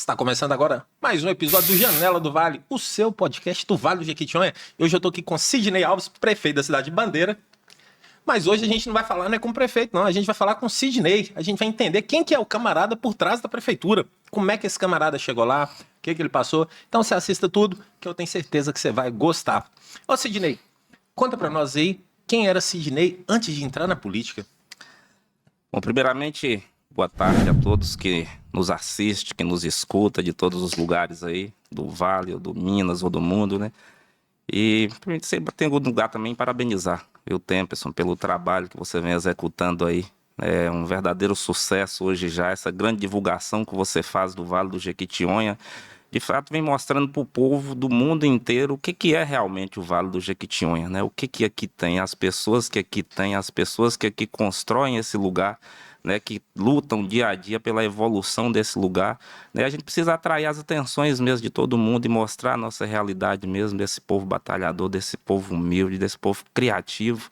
Está começando agora mais um episódio do Janela do Vale, o seu podcast do Vale do Jequitinhonha. Hoje eu estou aqui com Sidney Alves, prefeito da cidade de Bandeira. Mas hoje a gente não vai falar, não é com o prefeito, não. A gente vai falar com o Sidney. A gente vai entender quem que é o camarada por trás da prefeitura. Como é que esse camarada chegou lá, o que ele passou. Então você assista tudo, que eu tenho certeza que você vai gostar. Ô Sidney, conta pra nós aí, quem era Sidney antes de entrar na política? Bom, primeiramente, boa tarde a todos que nos assistem, que nos escuta de todos os lugares aí, do Vale, ou do Minas, ou do mundo, né? E sempre tem algum lugar também parabenizar o Temperson pelo trabalho que você vem executando aí. É um verdadeiro sucesso hoje já, essa grande divulgação que você faz do Vale do Jequitinhonha. De fato, vem mostrando para o povo do mundo inteiro o que é realmente o Vale do Jequitinhonha, né? O que aqui tem, as pessoas que aqui têm, as pessoas que aqui constroem esse lugar, né, que lutam dia a dia pela evolução desse lugar, né? A gente precisa atrair as atenções mesmo de todo mundo e mostrar a nossa realidade mesmo, desse povo batalhador, desse povo humilde, desse povo criativo,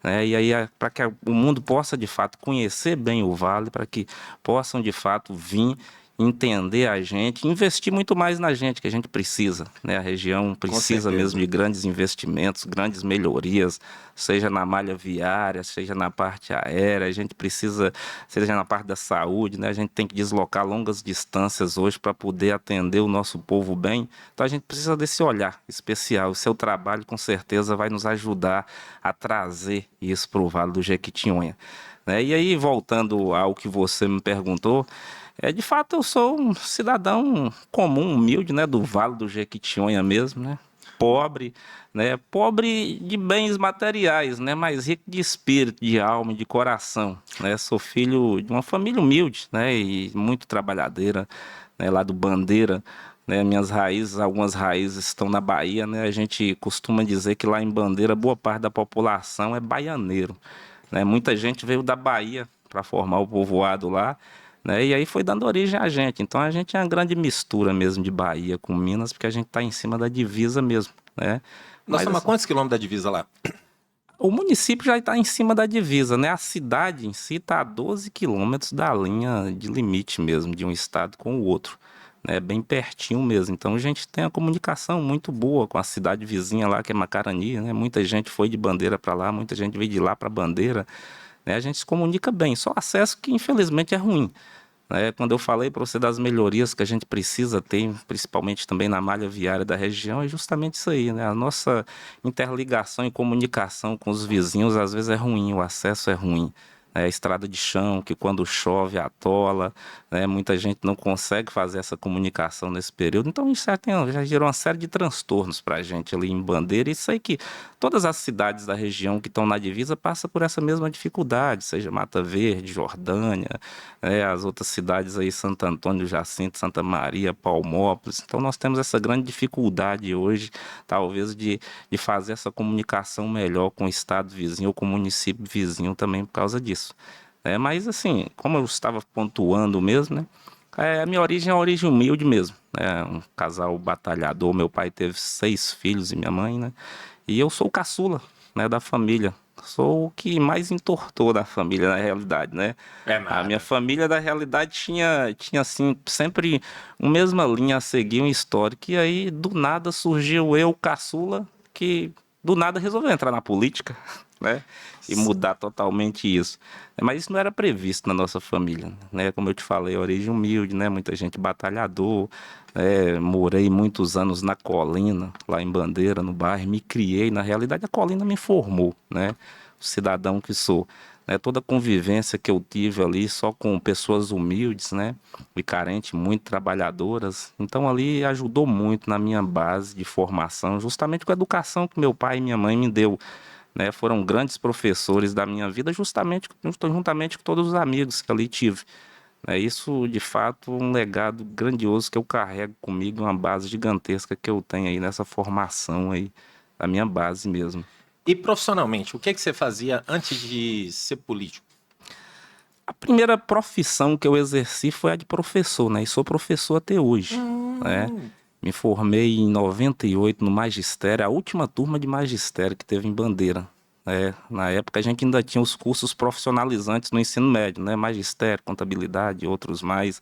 né? E aí para que o mundo possa de fato conhecer bem o Vale, para que possam de fato vir entender a gente, investir muito mais na gente, que a gente precisa, né? A região precisa mesmo de grandes investimentos, grandes melhorias, seja na malha viária, seja na parte aérea, a gente precisa, seja na parte da saúde, né? A gente tem que deslocar longas distâncias hoje para poder atender o nosso povo bem, então a gente precisa desse olhar especial. O seu trabalho com certeza vai nos ajudar a trazer isso para o Vale do Jequitinhonha, né? E aí, voltando ao que você me perguntou, de fato eu sou um cidadão comum, humilde, né, do Vale do Jequitinhonha mesmo, né, pobre, né, pobre de bens materiais, né, mas rico de espírito, de alma e de coração, né, sou filho de uma família humilde, né, e muito trabalhadeira, né, lá do Bandeira, né, minhas raízes, algumas raízes estão na Bahia, né, a gente costuma dizer que lá em Bandeira boa parte da população é baianeiro, né, muita gente veio da Bahia para formar o povoado lá, né? E aí foi dando origem a gente. Então a gente é uma grande mistura mesmo de Bahia com Minas, porque a gente está em cima da divisa mesmo, né? Nós estamos a quantos quilômetros da divisa lá? O município já está em cima da divisa, né? A cidade em si está a 12 quilômetros da linha de limite mesmo, de um estado com o outro, né? Bem pertinho mesmo. Então a gente tem uma comunicação muito boa com a cidade vizinha lá, que é Macarani, né? Muita gente foi de Bandeira para lá, muita gente veio de lá para Bandeira, né? A gente se comunica bem, só acesso que infelizmente é ruim. Quando eu falei para você das melhorias que a gente precisa ter, principalmente também na malha viária da região, é justamente isso aí, né? A nossa interligação e comunicação com os vizinhos às vezes é ruim, o acesso é ruim. Estrada de chão, que quando chove atola, né? Muita gente não consegue fazer essa comunicação nesse período, então isso já gerou uma série de transtornos para a gente ali em Bandeira, e isso aí que todas as cidades da região que estão na divisa passam por essa mesma dificuldade, seja Mata Verde, Jordânia, as outras cidades aí, Santo Antônio, Jacinto, Santa Maria, Palmópolis. Então nós temos essa grande dificuldade hoje, talvez, de fazer essa comunicação melhor com o estado vizinho ou com o município vizinho também por causa disso. Mas assim, como eu estava pontuando mesmo, né? A minha origem é uma origem humilde mesmo, né? Um casal batalhador, meu pai teve 6 filhos e minha mãe, né? E eu sou o caçula, né, da família. Sou o que mais entortou da família, na realidade, né? É nada. A minha família, na realidade, tinha assim, sempre uma mesma linha a seguir, um histórico. E aí, do nada, surgiu eu, caçula, que do nada resolveu entrar na política, né? E mudar totalmente isso. Mas isso não era previsto na nossa família, né? Como eu te falei, origem humilde, né? Muita gente batalhador, morei muitos anos na Colina, lá em Bandeira, no bairro, me criei. Na realidade, a Colina me formou, né? O cidadão que sou. Toda a convivência que eu tive ali só com pessoas humildes, né? E carentes, muito trabalhadoras. Então ali ajudou muito na minha base de formação, justamente com a educação que meu pai e minha mãe me deu, né? Foram grandes professores da minha vida, juntamente com todos os amigos que ali tive. Isso, de fato, um legado grandioso que eu carrego comigo, uma base gigantesca que eu tenho aí nessa formação aí, da minha base mesmo. E profissionalmente, o que você fazia antes de ser político? A primeira profissão que eu exerci foi a de professor, né? E sou professor até hoje, né? Me formei em 98 no magistério, a última turma de magistério que teve em Bandeira. Na época a gente ainda tinha os cursos profissionalizantes no ensino médio, né? Magistério, contabilidade, outros mais.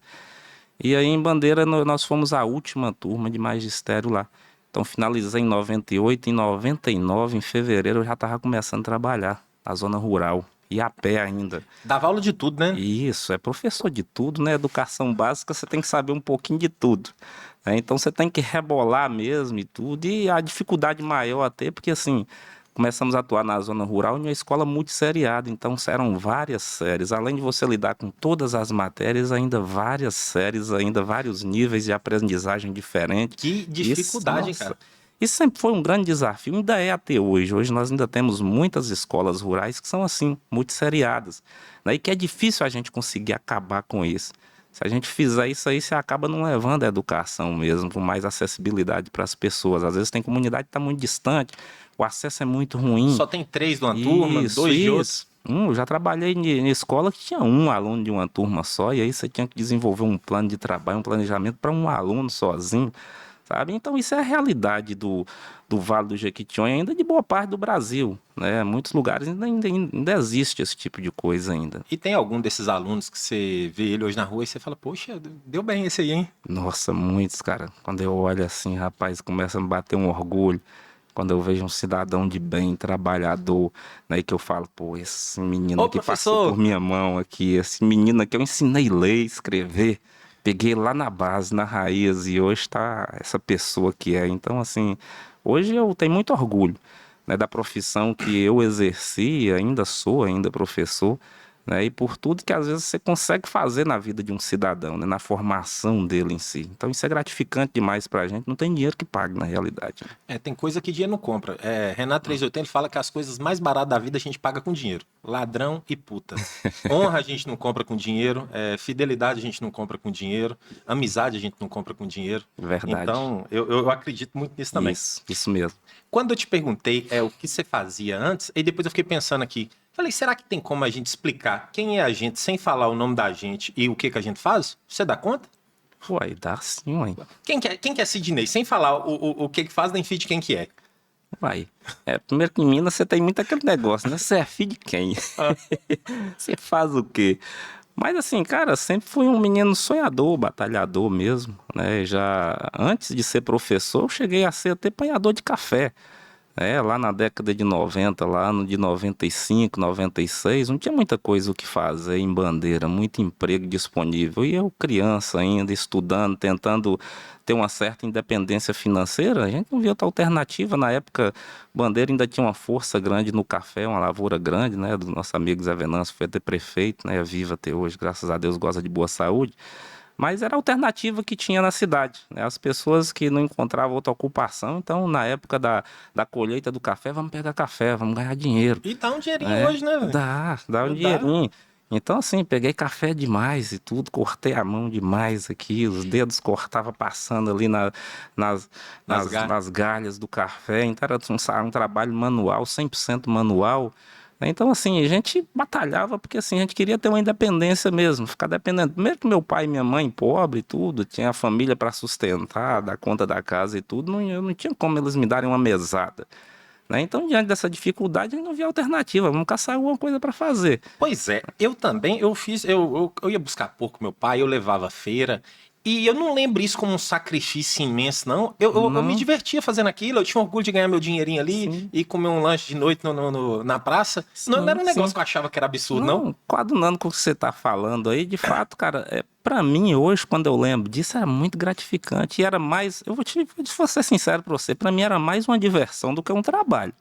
E aí em Bandeira nós fomos a última turma de magistério lá. Então finalizei em 98, em 99, em fevereiro eu já estava começando a trabalhar na zona rural. E a pé ainda. Dava aula de tudo, né? Isso, é professor de tudo, né? Educação básica, você tem que saber um pouquinho de tudo, né? Então você tem que rebolar mesmo e tudo. E a dificuldade maior até, porque assim, começamos a atuar na zona rural em uma escola multisseriada, então eram várias séries. Além de você lidar com todas as matérias, ainda várias séries, ainda vários níveis de aprendizagem diferentes. Que dificuldade, Isso, cara. isso sempre foi um grande desafio, ainda é até hoje. Hoje nós ainda temos muitas escolas rurais que são assim, multisseriadas, né? E que é difícil a gente conseguir acabar com isso. Se a gente fizer isso aí, você acaba não levando a educação mesmo, com mais acessibilidade para as pessoas. Às vezes tem comunidade que está muito distante, o acesso é muito ruim. Só tem 3 de uma turma, 2 de outra. Eu já trabalhei em escola que tinha um aluno de uma turma só, e aí você tinha que desenvolver um plano de trabalho, um planejamento para um aluno sozinho. Sabe? Então isso é a realidade do Vale do Jequitinhonha, ainda de boa parte do Brasil, né? Muitos lugares ainda existe esse tipo de coisa ainda. E tem algum desses alunos que você vê ele hoje na rua e você fala, poxa, deu bem esse aí, hein? Nossa, muitos, cara. Quando eu olho assim, rapaz, começa a me bater um orgulho. Quando eu vejo um cidadão de bem, trabalhador, né, que eu falo, pô, esse menino Ô, aqui passou professor! por minha mão aqui, esse menino aqui eu ensinei ler, escrever, peguei lá na base, na raiz, e hoje tá essa pessoa que é. Então, assim, hoje eu tenho muito orgulho, né, da profissão que eu exerci, ainda sou ainda professor, né, e por tudo que às vezes você consegue fazer na vida de um cidadão, né, na formação dele em si. Então isso é gratificante demais pra gente, não tem dinheiro que pague na realidade. Tem coisa que dinheiro não compra. Renato 380 ele fala que as coisas mais baratas da vida a gente paga com dinheiro. Ladrão e puta. Honra a gente não compra com dinheiro. Fidelidade a gente não compra com dinheiro. Amizade a gente não compra com dinheiro. Verdade. Então, eu acredito muito nisso também. Isso mesmo. Quando eu te perguntei o que você fazia antes, e depois eu fiquei pensando aqui, falei, será que tem como a gente explicar quem é a gente sem falar o nome da gente e o que a gente faz? Você dá conta? Uai, dá sim, uai. Quem que é Sidney? Sem falar o que faz, nem filho de quem que é. Uai. Primeiro que em Minas você tem muito aquele negócio, né? Você é filho de quem? Você faz o quê? Mas assim, cara, sempre fui um menino sonhador, batalhador mesmo, né? Já antes de ser professor, eu cheguei a ser até apanhador de café. Lá na década de 90, lá no de 95, 96, não tinha muita coisa o que fazer em Bandeira, muito emprego disponível. E eu, criança ainda, estudando, tentando ter uma certa independência financeira, a gente não via outra alternativa. Na época, Bandeira ainda tinha uma força grande no café, uma lavoura grande, né? Do nosso amigo Zé Venâncio, foi até prefeito, né? É vivo até hoje, graças a Deus, goza de boa saúde. Mas era a alternativa que tinha na cidade, né? As pessoas que não encontravam outra ocupação, então na época da colheita do café, vamos pegar café, vamos ganhar dinheiro. E dá um dinheirinho hoje, né, velho? Dá um dinheirinho. Então assim, peguei café demais e tudo, cortei a mão demais aqui, os dedos cortava passando ali nas galhas do café, então era um trabalho manual, 100% manual. Então, assim, a gente batalhava porque, assim, a gente queria ter uma independência mesmo, ficar dependendo. Primeiro que meu pai e minha mãe, pobre e tudo, tinha a família para sustentar, dar conta da casa e tudo, eu não tinha como eles me darem uma mesada, né? Então, diante dessa dificuldade, a gente não via alternativa, vamos caçar alguma coisa para fazer. Pois é, eu também, eu ia buscar porco com meu pai, eu levava à feira, e eu não lembro isso como um sacrifício imenso, não. Eu me divertia fazendo aquilo, eu tinha orgulho de ganhar meu dinheirinho ali, sim, e comer um lanche de noite na praça. Sim, não era um negócio que eu achava que era absurdo, não. Coadunando com o que você tá falando aí, de fato, cara, pra mim hoje, quando eu lembro disso, era muito gratificante, e era mais, eu vou ser sincero pra você, pra mim era mais uma diversão do que um trabalho.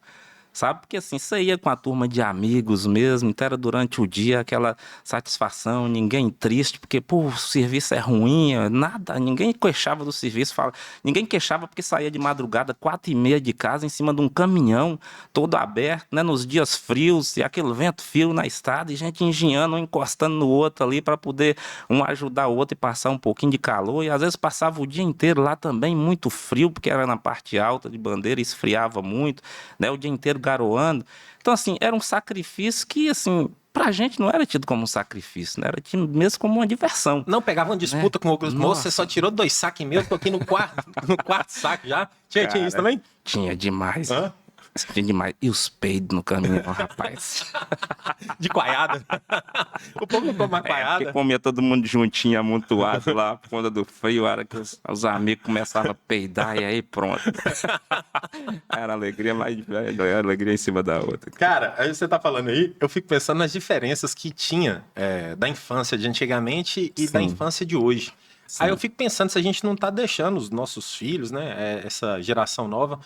Sabe? Porque assim, você ia com a turma de amigos mesmo, então era durante o dia aquela satisfação, ninguém triste, porque, pô, o serviço é ruim, nada, ninguém queixava do serviço, ninguém queixava porque saía de madrugada, 4h30 de casa, em cima de um caminhão, todo aberto, né, nos dias frios, e aquele vento frio na estrada, e gente engenhando, um encostando no outro ali, para poder um ajudar o outro e passar um pouquinho de calor, e às vezes passava o dia inteiro lá também, muito frio, porque era na parte alta de Bandeira, esfriava muito, né, o dia inteiro garoando. Então, assim, era um sacrifício que, assim, pra gente não era tido como um sacrifício, né? Era tido mesmo como uma diversão. Não pegava uma disputa com outros moços, você só tirou 2 sacos meus, tô aqui no quarto saco já. Tinha isso também? Tinha demais. Tinha demais. E os peidos no caminho, rapaz. De coaiada. O povo não toma mais Porque coaiada. comia todo mundo juntinho, amontoado lá, por conta do frio, a hora que os amigos começavam a peidar, e aí pronto. Era alegria, mas alegria em cima da outra. Cara, aí você tá falando aí, eu fico pensando nas diferenças que tinha da infância de antigamente e da Sim. infância de hoje. Sim. Aí eu fico pensando se a gente não tá deixando os nossos filhos, né, essa geração nova,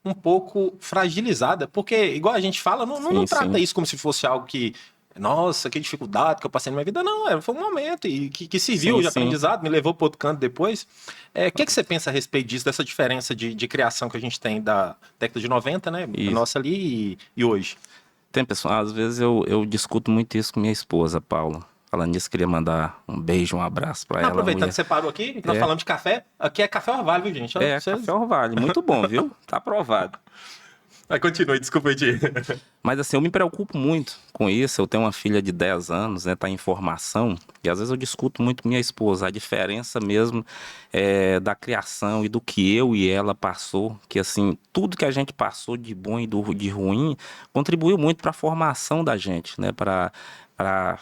um pouco fragilizada. Porque, igual a gente fala, não Sim, trata sim. isso como se fosse algo que, nossa, que dificuldade que eu passei na minha vida. Não, foi um momento e que serviu Sim, de sim. aprendizado, me levou para outro canto depois. O que você pensa a respeito disso, dessa diferença de criação que a gente tem da década de 90, né, a Isso. nossa ali e hoje? Tem pessoal, às vezes eu discuto muito isso com minha esposa, Paula. Falando nisso, queria mandar um beijo, um abraço pra ela. Aproveitando mulher. que você parou aqui, nós falamos de café. Aqui é café Orvalho, viu, gente? Café Orvalho, muito bom, viu? Tá aprovado. Vai, continue, desculpa aí. Mas assim, eu me preocupo muito com isso. Eu tenho uma filha de 10 anos, né? Tá em formação. E às vezes eu discuto muito com minha esposa. A diferença mesmo da criação e do que eu e ela passou. Que assim, tudo que a gente passou de bom e de ruim contribuiu muito para a formação da gente, né? Para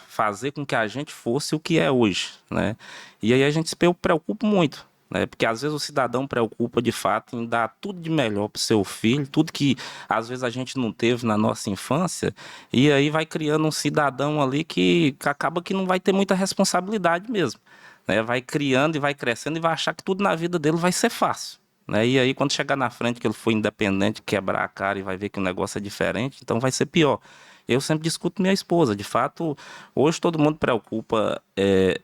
fazer com que a gente fosse o que é hoje, né? E aí a gente se preocupa muito, né? Porque às vezes o cidadão preocupa de fato em dar tudo de melhor para o seu filho, tudo que às vezes a gente não teve na nossa infância, e aí vai criando um cidadão ali que acaba que não vai ter muita responsabilidade mesmo, né? Vai criando e vai crescendo e vai achar que tudo na vida dele vai ser fácil, né? E aí quando chegar na frente que ele for independente, quebrar a cara e vai ver que o negócio é diferente, então vai ser pior. Eu sempre discuto com minha esposa. De fato, hoje todo mundo preocupa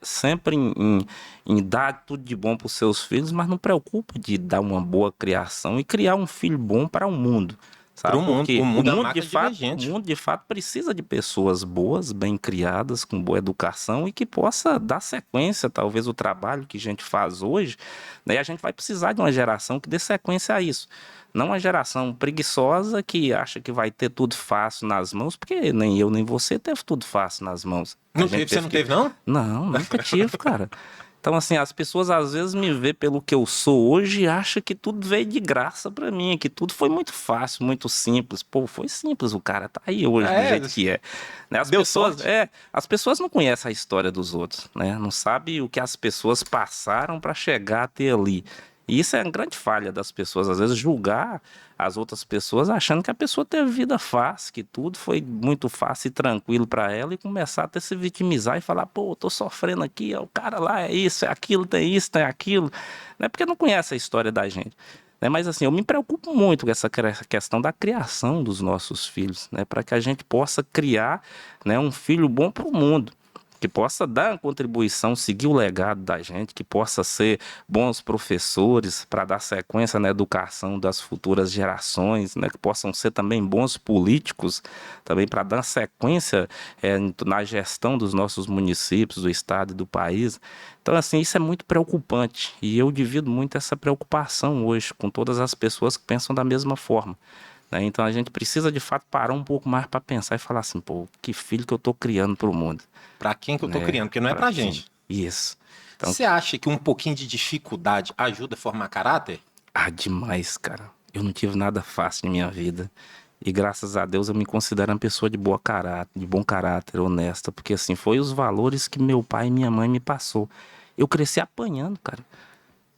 sempre em dar tudo de bom para os seus filhos, mas não preocupa de dar uma boa criação e criar um filho bom para o mundo. Sabe? Pro mundo. Porque O mundo é uma de máquina fato, divergente. o mundo de fato precisa de pessoas boas, bem criadas, com boa educação e que possa dar sequência, talvez, o trabalho que a gente faz hoje. Daí a gente vai precisar de uma geração que dê sequência a isso. Não uma geração preguiçosa que acha que vai ter tudo fácil nas mãos, porque nem eu nem você teve tudo fácil nas mãos. Você não teve, não? Não, nunca tive, cara. Então, assim, as pessoas às vezes me vê pelo que eu sou hoje e acham que tudo veio de graça pra mim, que tudo foi muito fácil, muito simples. Pô, foi simples, o cara tá aí hoje do jeito que é. Né? As pessoas não conhecem a história dos outros, né? Não sabem o que as pessoas passaram para chegar até ali. E isso é uma grande falha das pessoas, às vezes julgar as outras pessoas achando que a pessoa teve vida fácil, que tudo foi muito fácil e tranquilo para ela e começar até se vitimizar e falar, pô, eu tô sofrendo aqui, ó, o cara lá é isso, isso, tem aquilo, né? Porque não conhece a história da gente. Né? Mas assim, eu me preocupo muito com essa questão da criação dos nossos filhos, né? Para que a gente possa criar, né, um filho bom para o mundo, que possa dar uma contribuição, seguir o legado da gente, que possa ser bons professores para dar sequência na educação das futuras gerações, né? Que possam ser também bons políticos, também para dar sequência na gestão dos nossos municípios, do estado e do país. Então, assim, isso é muito preocupante e eu divido muito essa preocupação hoje com todas as pessoas que pensam da mesma forma. Então a gente precisa de fato parar um pouco mais para pensar e falar assim, pô, que filho que eu tô criando para o mundo. Pra quem que eu tô criando? Porque não é pra gente. Isso. Então, Você acha que um pouquinho de dificuldade ajuda a formar caráter? demais, cara. Eu não tive nada fácil na minha vida. E graças a Deus eu me considero uma pessoa de bom caráter, honesta, porque assim, foi os valores que meu pai e minha mãe me passou. Eu cresci apanhando, cara.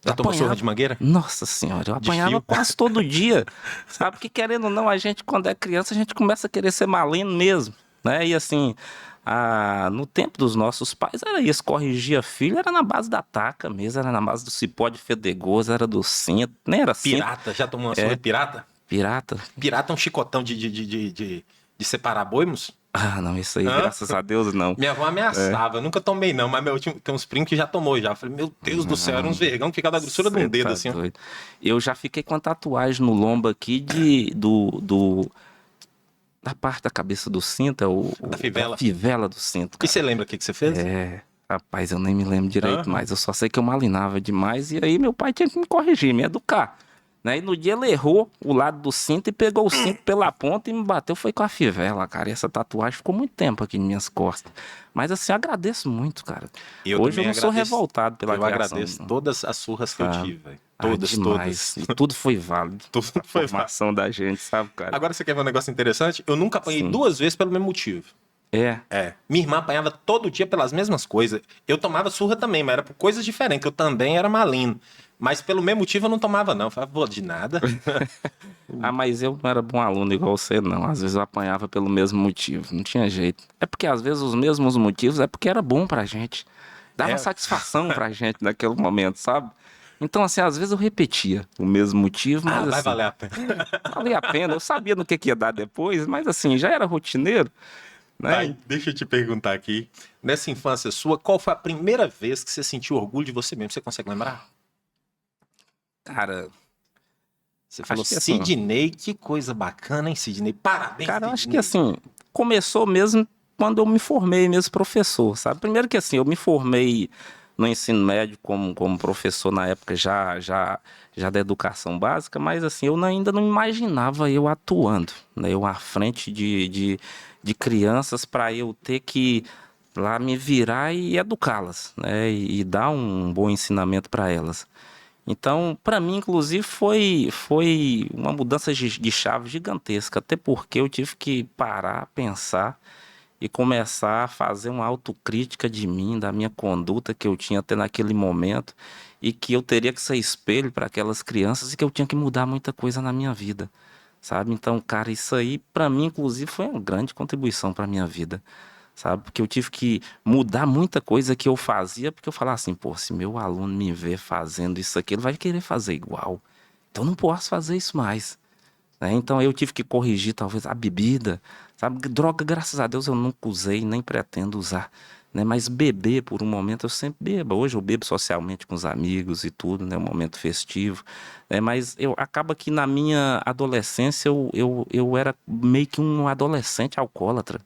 Já tomou surra de mangueira? Nossa senhora, eu De apanhava fio? quase todo dia. Sabe que querendo ou não, a gente quando é criança, a gente começa a querer ser malino mesmo, né? E assim, no tempo dos nossos pais era isso, corrigia filho, era na base da taca mesmo, era na base do cipó de fedegoso, era do cinto, nem era cinto. Pirata, já tomou uma surra de pirata? Pirata? Pirata é um chicotão de separar boi, moço? Não, isso aí, graças a Deus, não. Minha avó ameaçava, eu nunca tomei não, mas tem uns primos que já tomou já. Eu falei, meu Deus do céu, era uns vergão que ficava da grossura de um dedo, Tá assim. Ó. doido. Eu já fiquei com a tatuagem no lombo aqui da parte da cabeça do cinto, Da fivela. da fivela do cinto, E cara. você lembra o que você fez? Rapaz, eu nem me lembro direito Aham. mais. Eu só sei que eu malinava demais e aí meu pai tinha que me corrigir, me educar. Né? E no dia ele errou o lado do cinto e pegou o cinto pela ponta e me bateu, foi com a fivela, cara. E essa tatuagem ficou muito tempo aqui nas minhas costas. Mas assim, eu agradeço muito, cara. Hoje eu não sou revoltado pela Eu criação. agradeço todas as surras que eu tive, velho. Todas, demais. todas. E tudo foi válido. Tudo A foi formação da gente, sabe, cara? Agora você quer ver um negócio interessante? Eu nunca apanhei Sim. 2 vezes pelo mesmo motivo. É. Minha irmã apanhava todo dia pelas mesmas coisas. Eu tomava surra também, mas era por coisas diferentes. Eu também era malino. Mas pelo mesmo motivo eu não tomava, não. Eu falava, pô, de nada. Mas eu não era bom aluno igual você, não. Às vezes eu apanhava pelo mesmo motivo. Não tinha jeito. É porque às vezes os mesmos motivos é porque era bom pra gente. Dava É. satisfação pra gente naquele momento, sabe? Então, assim, às vezes eu repetia o mesmo motivo, mas Vai assim, valer a pena. valia a pena. Eu sabia no que ia dar depois, mas assim, já era rotineiro, Tá, né? deixa eu te perguntar aqui. Nessa infância sua, qual foi a primeira vez que você sentiu orgulho de você mesmo? Você consegue lembrar? Cara, Você falou, acho que assim, Sidney, que coisa bacana, hein, Sidney? Parabéns, cara, eu acho que Sidney. assim, começou mesmo quando eu me formei mesmo professor, sabe? Primeiro que assim, eu me formei no ensino médio como professor na época já da educação básica, mas assim, eu ainda não imaginava eu atuando, né? Eu à frente de crianças para eu ter que lá me virar e educá-las, né? E dar um bom ensinamento para elas. Então, para mim, inclusive, foi uma mudança de chave gigantesca, até porque eu tive que parar, pensar e começar a fazer uma autocrítica de mim, da minha conduta que eu tinha até naquele momento e que eu teria que ser espelho para aquelas crianças e que eu tinha que mudar muita coisa na minha vida, sabe? Então, cara, isso aí para mim, inclusive, foi uma grande contribuição para minha vida, sabe? Porque eu tive que mudar muita coisa que eu fazia, porque eu falava assim, pô, se meu aluno me ver fazendo isso aqui, ele vai querer fazer igual. Então, eu não posso fazer isso mais, né? Então eu tive que corrigir talvez a bebida, sabe? Droga, graças a Deus eu nunca usei, nem pretendo usar, né? Mas beber por um momento eu sempre bebo. Hoje eu bebo socialmente com os amigos e tudo, né? Um momento festivo, né? Mas eu acaba que na minha adolescência eu era meio que um adolescente alcoólatra.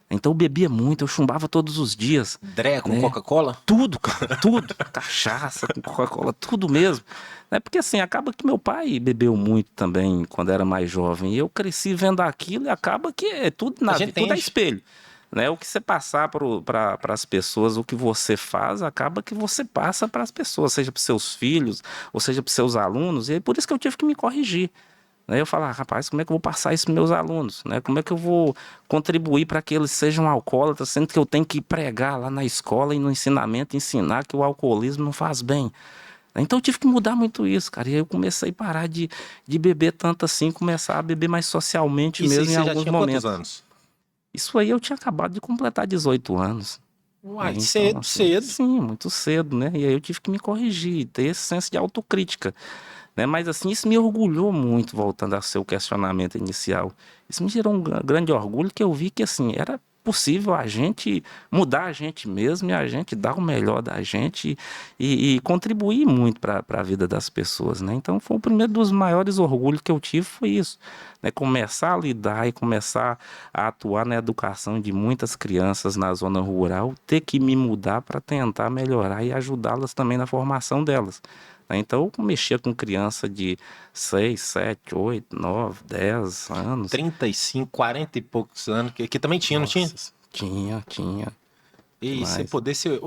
Então eu bebia muito, eu chumbava todos os dias, Dreia com né? Coca-Cola? Tudo, cara, tudo. Cachaça, com Coca-Cola, tudo mesmo. Né? Porque assim, acaba que meu pai bebeu muito também quando era mais jovem. E eu cresci vendo aquilo e acaba que é tudo A na gente vida, tudo é entende. espelho. Né? O que você passar para as pessoas, o que você faz, acaba que você passa para as pessoas, seja para seus filhos, ou seja para seus alunos. E é por isso que eu tive que me corrigir. Né? Eu falar, rapaz, como é que eu vou passar isso para meus alunos? Né? Como é que eu vou contribuir para que eles sejam alcoólatras, sendo que eu tenho que pregar lá na escola e no ensinamento, ensinar que o alcoolismo não faz bem? Então eu tive que mudar muito isso, cara. E aí eu comecei a parar de beber tanto assim, começar a beber mais socialmente Isso aí mesmo em você já alguns tinha quantos momentos. anos? Isso aí eu tinha acabado de completar 18 anos. Né? Uai, Então, cedo, assim, cedo. sim, muito cedo, né? E aí eu tive que me corrigir, ter esse senso de autocrítica, né? Mas assim, isso me orgulhou muito, voltando ao seu questionamento inicial. Isso me gerou um grande orgulho que eu vi que assim, era possível a gente mudar a gente mesmo e a gente dar o melhor da gente e contribuir muito para a vida das pessoas, né? Então foi o primeiro dos maiores orgulhos que eu tive, foi isso, né? Começar a lidar e começar a atuar na educação de muitas crianças na zona rural, ter que me mudar para tentar melhorar e ajudá-las também na formação delas, né? Então, eu mexia com criança de 6, 7, 8, 9, 10 anos. 35, 40 e poucos anos, que também tinha, não tinha? Nossa, tinha E você demais. poder ser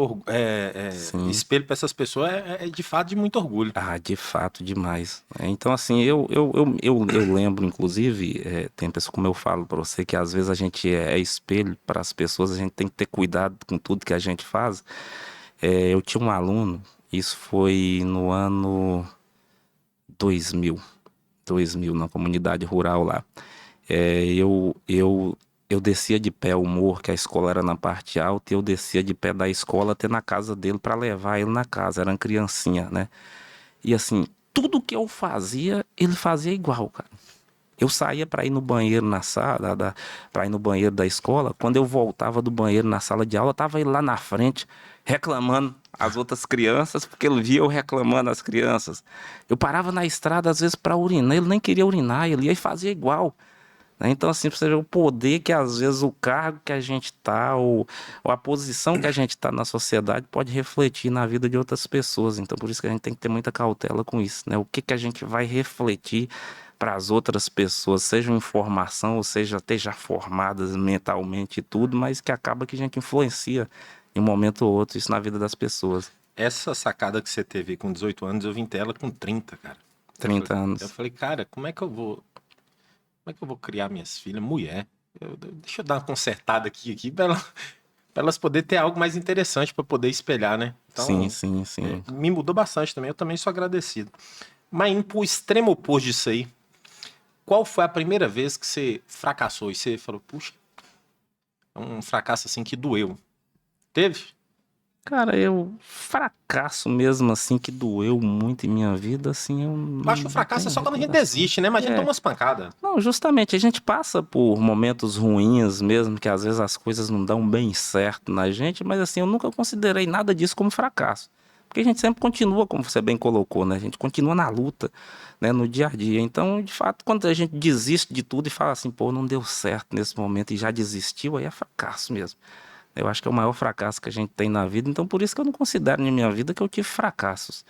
Sim. espelho para essas pessoas é de fato de muito orgulho. Ah, de fato, demais. Então, assim, eu lembro, inclusive, tem pessoas, como eu falo para você, que às vezes a gente é espelho para as pessoas, a gente tem que ter cuidado com tudo que a gente faz. Eu tinha um aluno, isso foi no ano 2000, 2000 na comunidade rural lá. É, eu descia de pé o morro, que a escola era na parte alta, e eu descia de pé da escola até na casa dele para levar ele na casa. Era uma criancinha, né? E assim, tudo que eu fazia, ele fazia igual, cara. Eu saía para ir no banheiro na sala, para ir no banheiro da escola. Quando eu voltava do banheiro na sala de aula, tava ele lá na frente, reclamando as outras crianças, porque ele via eu reclamando as crianças. Eu parava na estrada, às vezes, para urinar, ele nem queria urinar, ele ia e fazia igual, né? Então, assim, pra você ver o poder que às vezes o cargo que a gente tá, ou a posição que a gente tá na sociedade pode refletir na vida de outras pessoas. Então, por isso que a gente tem que ter muita cautela com isso, né? O que que a gente vai refletir para as outras pessoas, seja informação, ou seja, até já formadas mentalmente e tudo, mas que acaba que a gente influencia em um momento ou outro isso na vida das pessoas. essa sacada que você teve com 18 anos, eu vim ter ela com 30, cara. 30 anos. Eu falei, cara, como é que eu vou criar minhas filhas? Mulher. Deixa eu dar uma consertada aqui pra elas poderem ter algo mais interessante pra poder espelhar, né? Então, Sim. me mudou bastante também. Eu também sou agradecido. Mas indo pro extremo oposto disso aí, qual foi a primeira vez que você fracassou e você falou, puxa, é um fracasso assim que doeu? Teve? Cara, fracasso mesmo, assim, que doeu muito em minha vida, assim, eu Eu acho que o fracasso é só quando a gente desiste, né? Mas a gente toma umas pancadas. Não, justamente, a gente passa por momentos ruins mesmo, que às vezes as coisas não dão bem certo na gente, mas assim, eu nunca considerei nada disso como fracasso. Porque a gente sempre continua, como você bem colocou, né? A gente continua na luta, né? No dia a dia. Então, de fato, quando a gente desiste de tudo e fala assim, pô, não deu certo nesse momento e já desistiu, aí é fracasso mesmo. Eu acho que é o maior fracasso que a gente tem na vida, então por isso que eu não considero na minha vida que eu tive fracassos.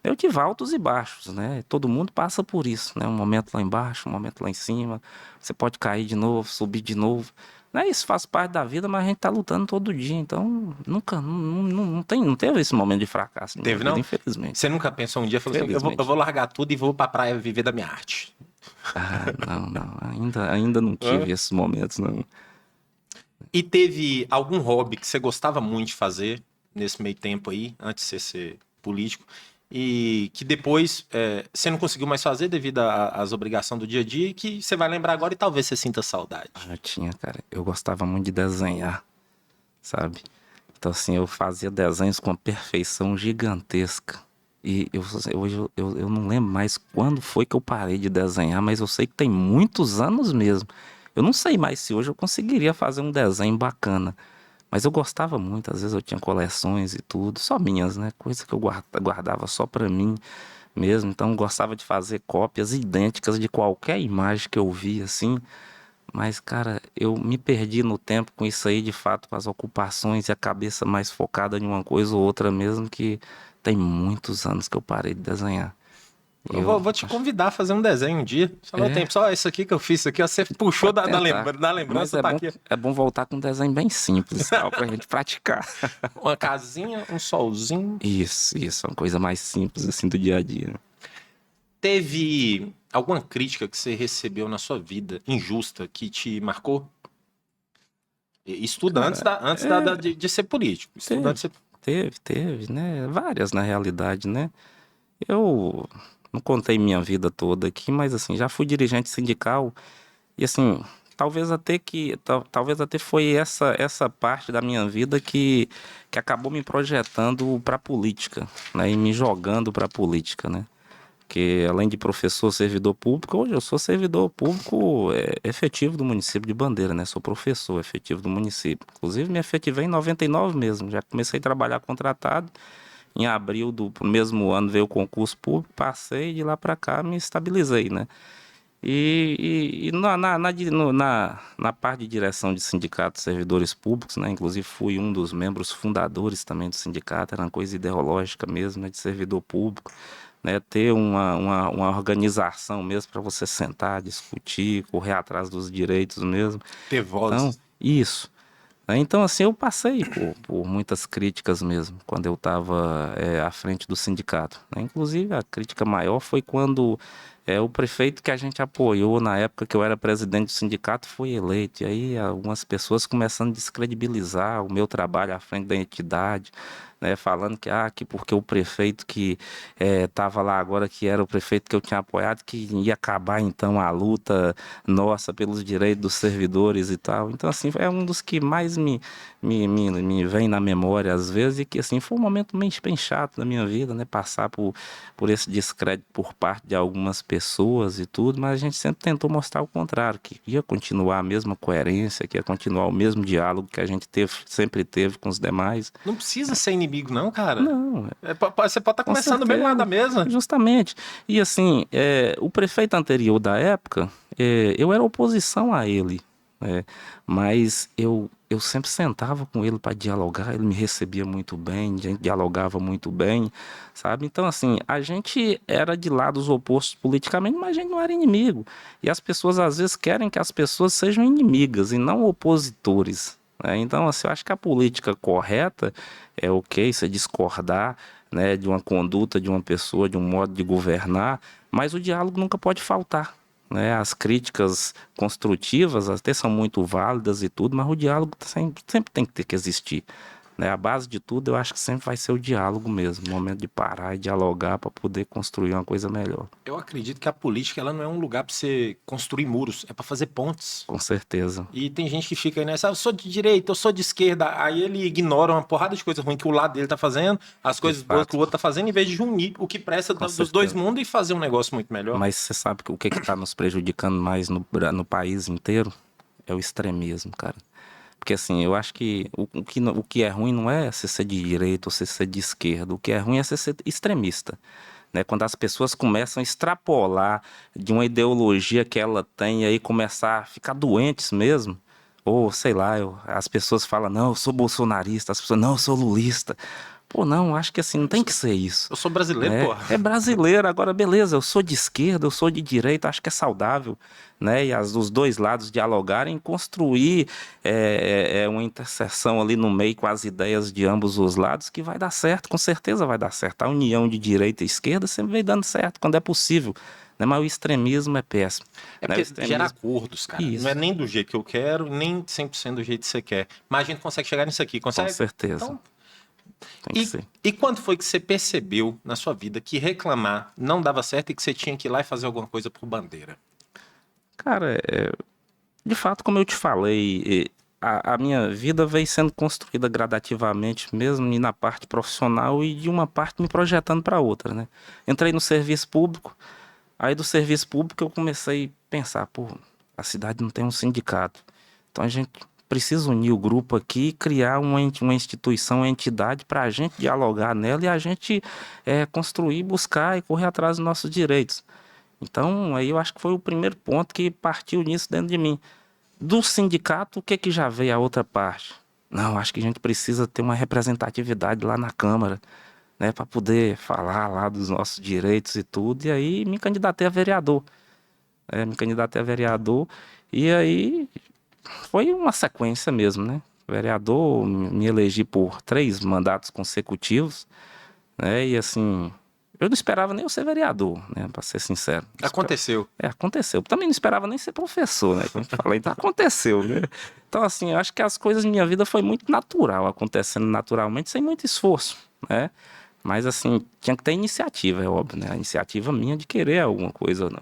Eu tive altos e baixos, né? Todo mundo passa por isso, né? Um momento lá embaixo, um momento lá em cima. Você pode cair de novo, subir de novo. Né? Isso faz parte da vida, mas a gente tá lutando todo dia. Então, nunca, não teve esse momento de fracasso na minha Teve, vida, não? infelizmente. Você nunca pensou um dia, falou assim, eu vou largar tudo e vou pra praia viver da minha arte? Ah, não. Ainda não tive esses momentos, não. E teve algum hobby que você gostava muito de fazer nesse meio tempo aí, antes de você ser político, e que depois você não conseguiu mais fazer devido às obrigações do dia a dia e que você vai lembrar agora e talvez você sinta saudade? Ah, tinha, cara. Eu gostava muito de desenhar, sabe? Então, assim, eu fazia desenhos com uma perfeição gigantesca. E hoje eu não lembro mais quando foi que eu parei de desenhar, mas eu sei que tem muitos anos mesmo. Eu não sei mais se hoje eu conseguiria fazer um desenho bacana. Mas eu gostava muito, às vezes eu tinha coleções e tudo, só minhas, né? Coisa que eu guardava só pra mim mesmo. Então eu gostava de fazer cópias idênticas de qualquer imagem que eu via, assim. Mas, cara, eu me perdi no tempo com isso aí, de fato, com as ocupações e a cabeça mais focada em uma coisa ou outra mesmo, que tem muitos anos que eu parei de desenhar. Eu vou te convidar a fazer um desenho um dia. Só não tem, só isso aqui que eu fiz, isso aqui, ó, você puxou Pode tentar. da Mas lembrança, tá aqui. é bom voltar com um desenho bem simples, tal, pra gente praticar. Uma casinha, um solzinho. Isso, uma coisa mais simples, assim, do dia a dia, né? Teve alguma crítica que você recebeu na sua vida, injusta, que te marcou? Estuda de ser político. Estuda antes de ser... Teve, né? Várias, na realidade, né? Eu não contei minha vida toda aqui, mas, assim, já fui dirigente sindical e, assim, talvez até foi essa parte da minha vida que acabou me projetando para a política, né? E me jogando para a política, né? Porque além de professor, servidor público, hoje eu sou servidor público efetivo do município de Bandeira, né? Sou professor efetivo do município. Inclusive me efetivei em 99 mesmo, já comecei a trabalhar contratado. Em abril do mesmo ano veio o concurso público, passei de lá para cá me estabilizei, né? E na parte de direção de sindicatos servidores públicos, né? Inclusive fui um dos membros fundadores também do sindicato, era uma coisa ideológica mesmo, né? De servidor público, né? Ter uma organização mesmo para você sentar, discutir, correr atrás dos direitos mesmo. Ter voz. Então, isso. Então, assim, eu passei por muitas críticas mesmo, quando eu estava à frente do sindicato, né? Inclusive, a crítica maior foi quando o prefeito que a gente apoiou na época que eu era presidente do sindicato foi eleito. E aí, algumas pessoas começando a descredibilizar o meu trabalho à frente da entidade, né? Falando que porque o prefeito que estava lá agora, que era o prefeito que eu tinha apoiado, que ia acabar, então, a luta nossa pelos direitos dos servidores e tal. Então, assim, é um dos que mais me vem na memória às vezes, e que, assim, foi um momento bem chato da minha vida, né? Passar por esse descrédito por parte de algumas pessoas e tudo, mas a gente sempre tentou mostrar o contrário, que ia continuar a mesma coerência, que ia continuar o mesmo diálogo que a gente sempre teve com os demais. Não precisa ser inimigo não, cara. Não. Você pode estar começando do mesmo lado da mesa. Justamente. E, assim, o prefeito anterior da época, eu era oposição a ele, mas eu sempre sentava com ele para dialogar, ele me recebia muito bem, a gente dialogava muito bem, sabe? Então, assim, a gente era de lados opostos politicamente, mas a gente não era inimigo. E as pessoas, às vezes, querem que as pessoas sejam inimigas e não opositores, né? Então, assim, eu acho que a política correta é ok você discordar, né, de uma conduta de uma pessoa, de um modo de governar, mas o diálogo nunca pode faltar, né? As críticas construtivas até são muito válidas e tudo, mas o diálogo sempre tem que ter que existir, né? A base de tudo eu acho que sempre vai ser o diálogo mesmo, o momento de parar e dialogar para poder construir uma coisa melhor. Eu acredito que a política ela não é um lugar para você construir muros, é para fazer pontes. Com certeza. E tem gente que fica aí nessa, eu sou de direita, eu sou de esquerda, aí ele ignora uma porrada de coisa ruim que o lado dele tá fazendo, as De coisas boas que fato, o outro tá fazendo, em vez de unir o que presta com dos dois certeza. mundos e fazer um negócio muito melhor. Mas você sabe que o que está nos prejudicando mais no país inteiro é o extremismo, cara. Porque assim, eu acho que o que é ruim não é você ser de direita ou você ser de esquerda. O que é ruim é você ser extremista, né? Quando as pessoas começam a extrapolar de uma ideologia que ela tem e aí começar a ficar doentes mesmo. Ou sei lá, as pessoas falam, não, eu sou bolsonarista, as pessoas, não, eu sou lulista. Pô, não, acho que assim, não tem que ser isso, Eu sou brasileiro, né? porra. É brasileiro, agora beleza, eu sou de esquerda, eu sou de direita, acho que é saudável, né? E os dois lados dialogarem, construir uma interseção ali no meio com as ideias de ambos os lados que vai dar certo, com certeza vai dar certo. A união de direita e esquerda sempre vem dando certo quando é possível, né? Mas o extremismo é péssimo, É né? O porque gera extremismo, acordos, cara. Não é isso, nem do jeito que eu quero, nem 100% do jeito que você quer. Mas a gente consegue chegar nisso aqui, com consegue? certeza, Então, tem que e, ser. e quando foi que você percebeu na sua vida que reclamar não dava certo e que você tinha que ir lá e fazer alguma coisa por bandeira? Cara, de fato, como eu te falei, a minha vida veio sendo construída gradativamente, mesmo e na parte profissional e de uma parte me projetando para outra, né? Entrei no serviço público, aí do serviço público eu comecei a pensar, pô, a cidade não tem um sindicato, então a gente precisa unir o grupo aqui, e criar uma instituição, uma entidade para a gente dialogar nela e a gente construir, buscar e correr atrás dos nossos direitos. Então, aí eu acho que foi o primeiro ponto que partiu nisso dentro de mim. Do sindicato, o que que já veio a outra parte? Não, acho que a gente precisa ter uma representatividade lá na Câmara, né, para poder falar lá dos nossos direitos e tudo. E aí me candidatei a vereador, me candidatei a vereador e aí foi uma sequência mesmo, né? Vereador, me elegi por 3 mandatos consecutivos, né? E assim, eu não esperava nem eu ser vereador, né? Para ser sincero. Aconteceu. Aconteceu. Também não esperava nem ser professor, né? Como eu falei, então aconteceu, né? Então, assim, eu acho que as coisas na minha vida foi muito natural, acontecendo naturalmente, sem muito esforço, né? Mas, assim, tinha que ter iniciativa, é óbvio, né? A iniciativa minha de querer alguma coisa, não.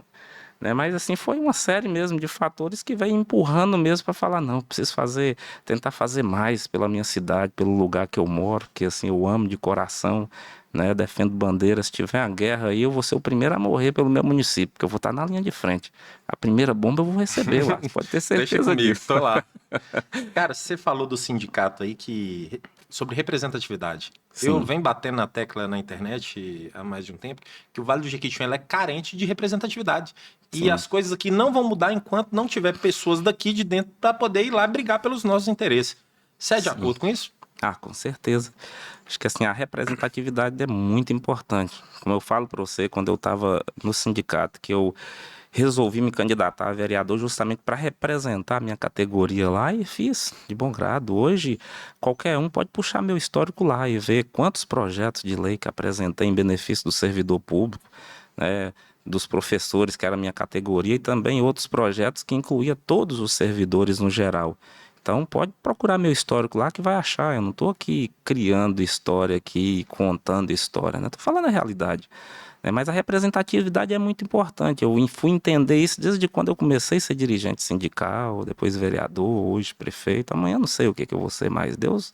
Né? Mas, assim, foi uma série mesmo de fatores que veio empurrando mesmo para falar, não, preciso fazer, tentar fazer mais pela minha cidade, pelo lugar que eu moro, que, assim, eu amo de coração, né? Eu defendo bandeira. Se tiver uma guerra aí, eu vou ser o primeiro a morrer pelo meu município, porque eu vou estar na linha de frente. A primeira bomba eu vou receber lá, você pode ter Deixa certeza comigo, disso. tô lá. Cara, você falou do sindicato aí sobre representatividade. Eu Sim, venho batendo na tecla na internet há mais de um tempo que o Vale do Jequitinhonha ela é carente de representatividade. E sim, as coisas aqui não vão mudar enquanto não tiver pessoas daqui de dentro para poder ir lá brigar pelos nossos interesses. Você é de sim. acordo com isso? Ah, com certeza. Acho que assim, a representatividade é muito importante. Como eu falo para você, quando eu estava no sindicato, que eu resolvi me candidatar a vereador justamente para representar a minha categoria lá e fiz de bom grado. Hoje, qualquer um pode puxar meu histórico lá e ver quantos projetos de lei que apresentei em benefício do servidor público, né, dos professores, que era a minha categoria, e também outros projetos que incluía todos os servidores no geral. Então pode procurar meu histórico lá que vai achar. Eu não estou aqui criando história aqui, contando história, né? Estou falando a realidade. Né? Mas a representatividade é muito importante. Eu fui entender isso desde quando eu comecei a ser dirigente sindical, depois vereador, hoje prefeito. Amanhã não sei o que eu vou ser mais. Deus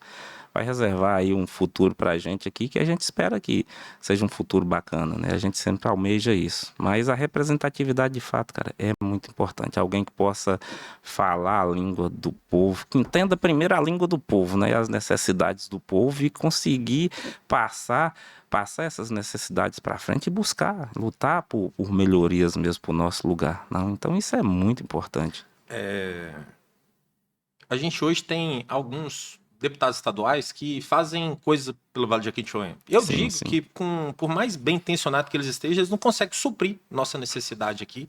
vai reservar aí um futuro para a gente aqui que a gente espera que seja um futuro bacana, né? A gente sempre almeja isso. Mas a representatividade, de fato, cara, é muito importante. Alguém que possa falar a língua do povo, que entenda primeiro a língua do povo, né? As necessidades do povo e conseguir passar essas necessidades para frente e buscar, lutar por melhorias mesmo para o nosso lugar. Não, então isso é muito importante. A gente hoje tem alguns deputados estaduais que fazem coisa pelo Vale do Jequitinhonha. Eu Sim, digo sim. que, por mais bem intencionado que eles estejam, eles não conseguem suprir nossa necessidade aqui,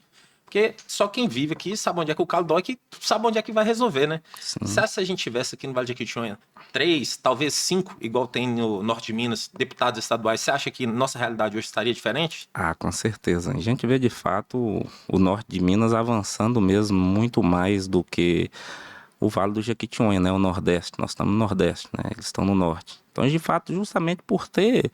Porque só quem vive aqui sabe onde é que o calo dói, que sabe onde é que vai resolver, né? Sim. Se a gente tivesse aqui no Vale de Jequitinhonha 3, talvez 5, igual tem no Norte de Minas, deputados estaduais, você acha que nossa realidade hoje estaria diferente? Ah, com certeza. A gente vê de fato o norte de Minas avançando mesmo muito mais do que o Vale do Jequitinhonha, né? O Nordeste. Nós estamos no Nordeste, né? Eles estão no Norte. Então, de fato, justamente por ter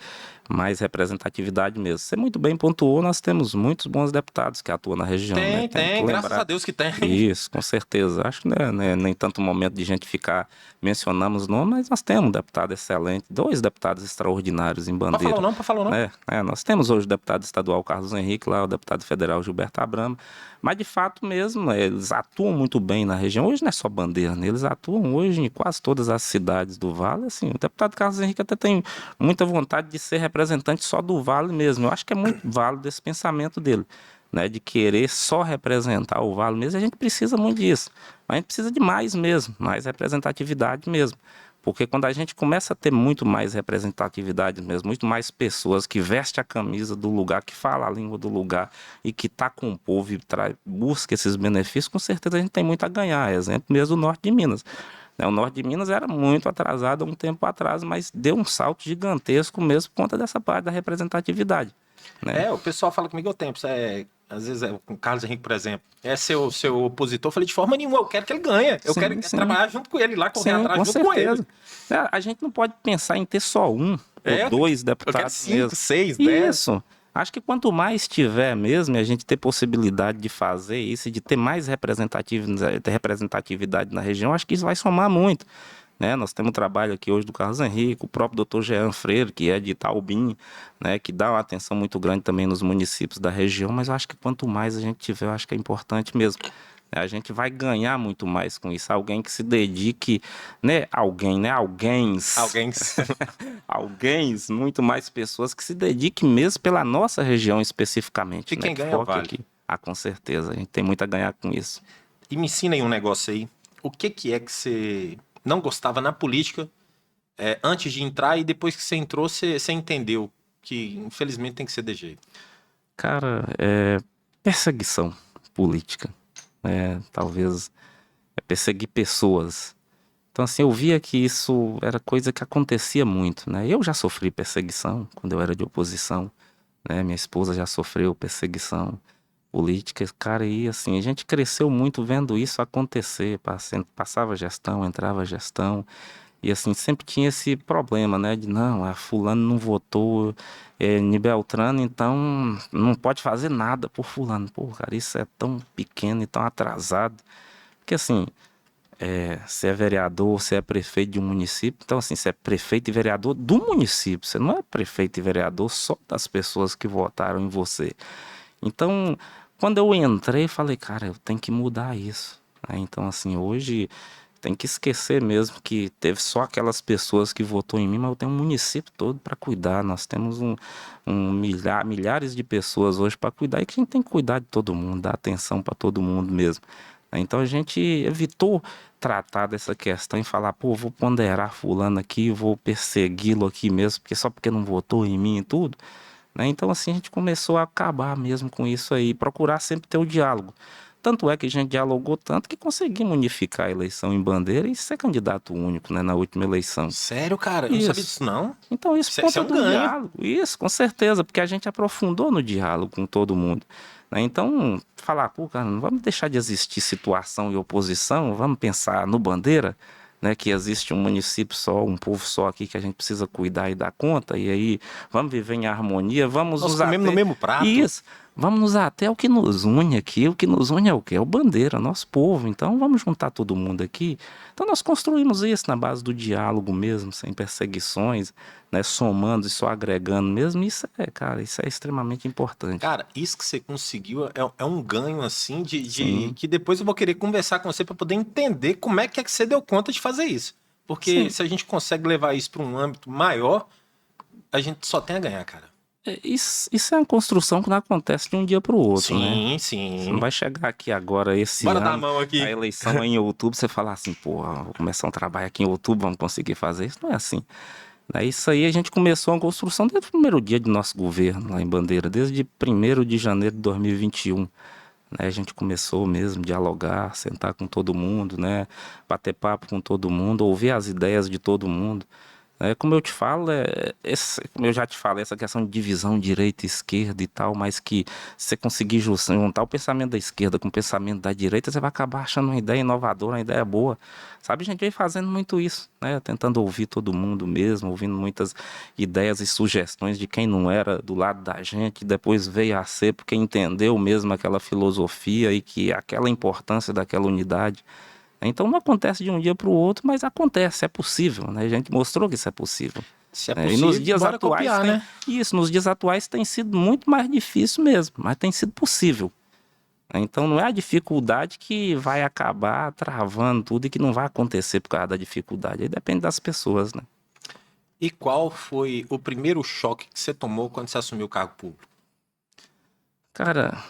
mais representatividade mesmo. Você muito bem pontuou, nós temos muitos bons deputados que atuam na região, né? Temos que Graças lembrar. a Deus que tem. Isso, com certeza. Acho que não é nem tanto momento de gente ficar mencionando os nomes, mas nós temos um deputado excelente, 2 deputados extraordinários em Pode falar Bandeira. o nome, pode falar o nome. Nós temos hoje o deputado estadual Carlos Henrique, lá o deputado federal Gilberto Abramo, mas de fato mesmo, eles atuam muito bem na região. Hoje não é só Bandeira, né? Eles atuam hoje em quase todas as cidades do Vale. Assim, o deputado Carlos Henrique até tem muita vontade de ser representante só do Vale mesmo. Eu acho que é muito válido esse pensamento dele, né, de querer só representar o Vale mesmo. A gente precisa muito disso, mas a gente precisa de mais mesmo, mais representatividade mesmo. Porque quando a gente começa a ter muito mais representatividade mesmo, muito mais pessoas que vestem a camisa do lugar, que fala a língua do lugar e que está com o povo e busca esses benefícios, com certeza a gente tem muito a ganhar. Exemplo mesmo do norte de Minas. O norte de Minas era muito atrasado há um tempo atrás, mas deu um salto gigantesco mesmo por conta dessa parte da representatividade, né? O pessoal fala comigo há tempos. Às vezes, com o Carlos Henrique, por exemplo, é seu opositor. Eu falei, de forma nenhuma, eu quero que ele ganhe. Eu quero trabalhar junto com ele lá, correr atrás junto com ele. A gente não pode pensar em ter só um ou 2 deputados. Eu quero 5, 6, 10. Isso. Acho que quanto mais tiver mesmo, e a gente ter possibilidade de fazer isso, de ter mais representatividade na região, acho que isso vai somar muito, né? Nós temos um trabalho aqui hoje do Carlos Henrique, o próprio Dr. Jean Freire, que é de Itaubim, né, que dá uma atenção muito grande também nos municípios da região, mas eu acho que quanto mais a gente tiver, eu acho que é importante mesmo. A gente vai ganhar muito mais com isso. Alguém que se dedique, né? Alguém, muito mais pessoas que se dediquem mesmo pela nossa região especificamente. E quem né? ganha vale. Aqui. Com certeza. A gente tem muito a ganhar com isso. E me ensina aí um negócio aí. O que é que você não gostava na política antes de entrar e depois que você entrou, você entendeu que infelizmente tem que ser de jeito? Cara, perseguição política. Talvez perseguir pessoas. Então, assim, eu via que isso era coisa que acontecia muito, né? Eu já sofri perseguição quando eu era de oposição, né? Minha esposa já sofreu perseguição política, cara, e assim, a gente cresceu muito vendo isso acontecer, passava gestão, entrava gestão, e assim, sempre tinha esse problema, né? De não, a fulano não votou em Beltrano, então não pode fazer nada por fulano. Pô, cara, isso é tão pequeno e tão atrasado. Porque assim, você é vereador, você é prefeito de um município, então assim, você é prefeito e vereador do município, você não é prefeito e vereador só das pessoas que votaram em você. Então, quando eu entrei, falei, cara, eu tenho que mudar isso. Então, assim, hoje tem que esquecer mesmo que teve só aquelas pessoas que votou em mim, mas eu tenho um município todo para cuidar. Nós temos milhares de pessoas hoje para cuidar e que a gente tem que cuidar de todo mundo, dar atenção para todo mundo mesmo. Então a gente evitou tratar dessa questão e falar, pô, vou ponderar fulano aqui, vou persegui-lo aqui mesmo, só porque não votou em mim e tudo. Então assim a gente começou a acabar mesmo com isso aí, procurar sempre ter o diálogo. Tanto é que a gente dialogou tanto que conseguimos unificar a eleição em Bandeira e ser candidato único, né, na última eleição. Sério, cara? Eu não sabia disso, não. Então isso por conta do diálogo. Isso, com certeza, porque a gente aprofundou no diálogo com todo mundo. Então, falar, pô, cara, não vamos deixar de existir situação e oposição, vamos pensar no Bandeira, né, que existe um município só, um povo só aqui que a gente precisa cuidar e dar conta, e aí vamos viver em harmonia, vamos nós comemos no mesmo prato. Isso, vamos nos até o que nos une aqui, o que nos une é o quê? É o Bandeira, nosso povo, então vamos juntar todo mundo aqui. Então nós construímos isso na base do diálogo mesmo, sem perseguições, né, somando e só agregando mesmo, isso é extremamente importante. Cara, isso que você conseguiu é um ganho, assim, de que depois eu vou querer conversar com você para poder entender como é que você deu conta de fazer isso. Porque se a gente consegue levar isso para um âmbito maior, a gente só tem a ganhar, cara. Isso é uma construção que não acontece de um dia para o outro, né? Sim. Você não vai chegar aqui agora esse Bora ano, dar a mão aqui. A eleição é em outubro, você falar assim, porra, vou começar um trabalho aqui em outubro, vamos conseguir fazer isso. Não é assim. Isso aí a gente começou a construção desde o primeiro dia do nosso governo lá em Bandeira, desde 1º de janeiro de 2021. né? A gente começou mesmo a dialogar, sentar com todo mundo, né? Bater papo com todo mundo, ouvir as ideias de todo mundo. Como eu te falo, como eu já te falei, essa questão de divisão direita e esquerda e tal, mas que se você conseguir juntar o pensamento da esquerda com o pensamento da direita, você vai acabar achando uma ideia inovadora, uma ideia boa. Sabe, a gente vem fazendo muito isso, né? Tentando ouvir todo mundo mesmo, ouvindo muitas ideias e sugestões de quem não era do lado da gente, e depois veio a ser porque entendeu mesmo aquela filosofia e que aquela importância daquela unidade. Então não acontece de um dia para o outro, mas acontece, é possível, né? A gente mostrou que isso é possível. Se é E possível, nos dias bora atuais copiar, né? nos dias atuais tem sido muito mais difícil mesmo, mas tem sido possível. Então não é a dificuldade que vai acabar travando tudo e que não vai acontecer por causa da dificuldade. Aí depende das pessoas, né? E qual foi o primeiro choque que você tomou quando você assumiu o cargo público? Cara,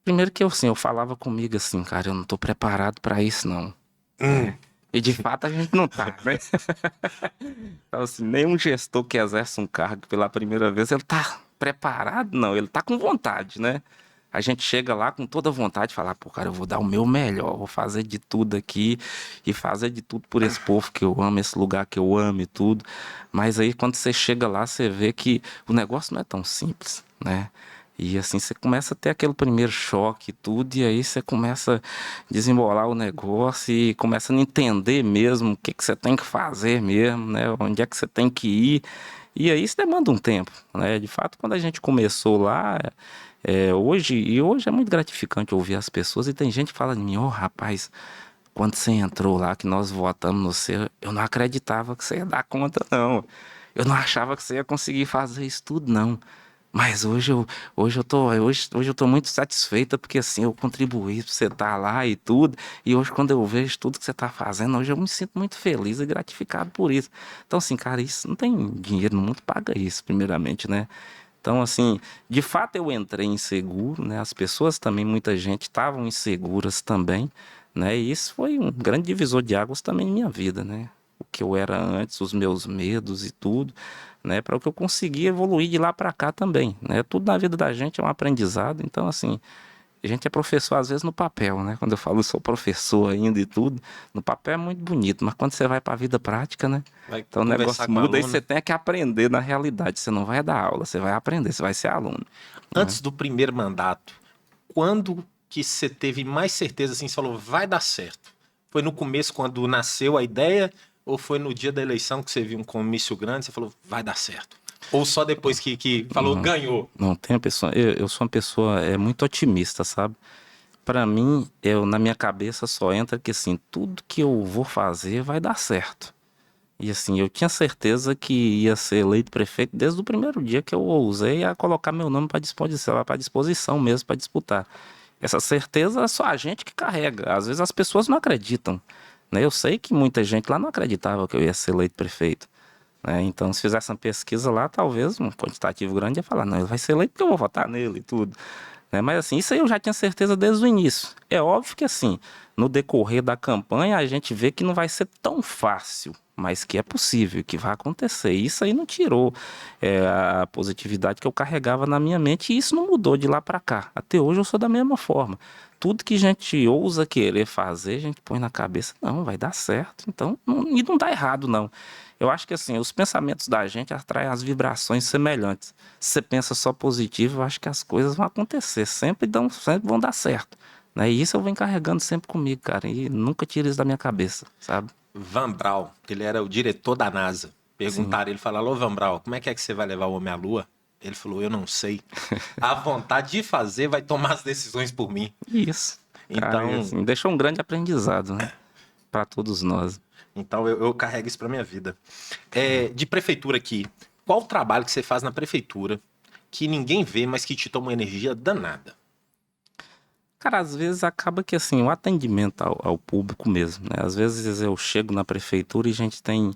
primeiro que eu falava comigo assim, cara, eu não tô preparado para isso não. E de fato a gente não tá, né? Então, assim, nenhum gestor que exerce um cargo pela primeira vez, ele tá preparado, não, ele tá com vontade, né? A gente chega lá com toda vontade de falar, pô, cara, eu vou dar o meu melhor, vou fazer de tudo aqui e fazer de tudo por esse povo que eu amo, esse lugar que eu amo e tudo. Mas aí quando você chega lá, você vê que o negócio não é tão simples, né? E assim, você começa a ter aquele primeiro choque e tudo, e aí você começa a desembolar o negócio e começa a entender mesmo o que você tem que fazer mesmo, né? Onde é que você tem que ir. E aí isso demanda um tempo, né? De fato, quando a gente começou lá, hoje é muito gratificante ouvir as pessoas, e tem gente que fala de mim, rapaz, quando você entrou lá, que nós votamos no seu, eu não acreditava que você ia dar conta, não. Eu não achava que você ia conseguir fazer isso tudo, não. Mas hoje eu tô muito satisfeita porque assim eu contribuí para você estar lá e tudo. E hoje quando eu vejo tudo que você está fazendo, hoje eu me sinto muito feliz e gratificado por isso. Então assim, cara, isso não tem dinheiro no mundo que paga isso, primeiramente, né? Então assim, de fato eu entrei inseguro, né? As pessoas também, muita gente estavam inseguras também, né? E isso foi um grande divisor de águas também em minha vida, né? O que eu era antes, os meus medos e tudo, né, para o que eu consegui evoluir de lá para cá também, né? Tudo na vida da gente é um aprendizado, então assim, a gente é professor às vezes no papel, né? Quando eu falo sou professor ainda e tudo, no papel é muito bonito, mas quando você vai para a vida prática, né? Vai Então o conversar negócio com o muda e aluno. você tem que aprender na realidade, você não vai dar aula, você vai aprender, você vai ser aluno. Antes do primeiro mandato, quando que você teve mais certeza, assim, você falou, vai dar certo? Foi no começo, quando nasceu a ideia, ou foi no dia da eleição que você viu um comício grande, você falou, vai dar certo? Ou só depois que falou, ganhou? Não tem uma pessoa, eu sou uma pessoa muito otimista, sabe? Para mim, na minha cabeça só entra que assim, tudo que eu vou fazer vai dar certo. E assim, eu tinha certeza que ia ser eleito prefeito desde o primeiro dia que eu ousei a colocar meu nome para disposição mesmo, para disputar. Essa certeza é só a gente que carrega. Às vezes as pessoas não acreditam, né? Eu sei que muita gente lá não acreditava que eu ia ser eleito prefeito, né? Então, se fizesse uma pesquisa lá, talvez um quantitativo grande ia falar, não, ele vai ser eleito porque eu vou votar nele e tudo, né? Mas assim, isso aí eu já tinha certeza desde o início. É óbvio que assim, no decorrer da campanha, a gente vê que não vai ser tão fácil, mas que é possível, que vai acontecer. Isso aí não tirou a positividade que eu carregava na minha mente, e isso não mudou de lá para cá. Até hoje eu sou da mesma forma. Tudo que a gente ousa querer fazer, a gente põe na cabeça, não, vai dar certo. Então, e não dá errado, não. Eu acho que assim, os pensamentos da gente atraem as vibrações semelhantes. Se você pensa só positivo, eu acho que as coisas vão acontecer, sempre vão dar certo, né? E isso eu venho carregando sempre comigo, cara, e nunca tiro isso da minha cabeça, sabe? Van Braun, ele era o diretor da NASA. Sim. Perguntaram, ele falou, alô, Van Braun, como é que você vai levar o homem à Lua? Ele falou, eu não sei. A vontade de fazer vai tomar as decisões por mim. Isso, cara, e, Então, assim, deixou um grande aprendizado, né? Para todos nós. então eu carrego isso pra minha vida. De prefeitura aqui, qual o trabalho que você faz na prefeitura que ninguém vê, mas que te toma uma energia danada? Cara, às vezes acaba que assim, o atendimento ao público mesmo, né? Às vezes eu chego na prefeitura e a gente tem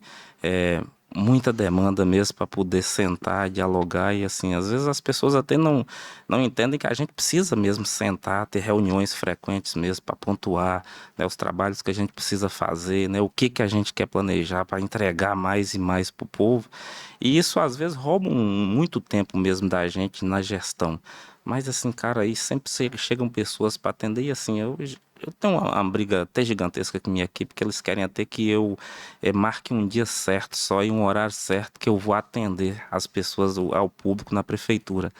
muita demanda mesmo para poder sentar, dialogar, e assim, às vezes as pessoas até não entendem que a gente precisa mesmo sentar, ter reuniões frequentes mesmo para pontuar, né, os trabalhos que a gente precisa fazer, né, o que a gente quer planejar para entregar mais e mais para o povo. E isso às vezes rouba muito tempo mesmo da gente na gestão. Mas assim, cara, aí sempre chegam pessoas para atender e assim, eu tenho uma briga até gigantesca com minha equipe, que eles querem até que eu marque um dia certo só e um horário certo que eu vou atender as pessoas, ao público na prefeitura,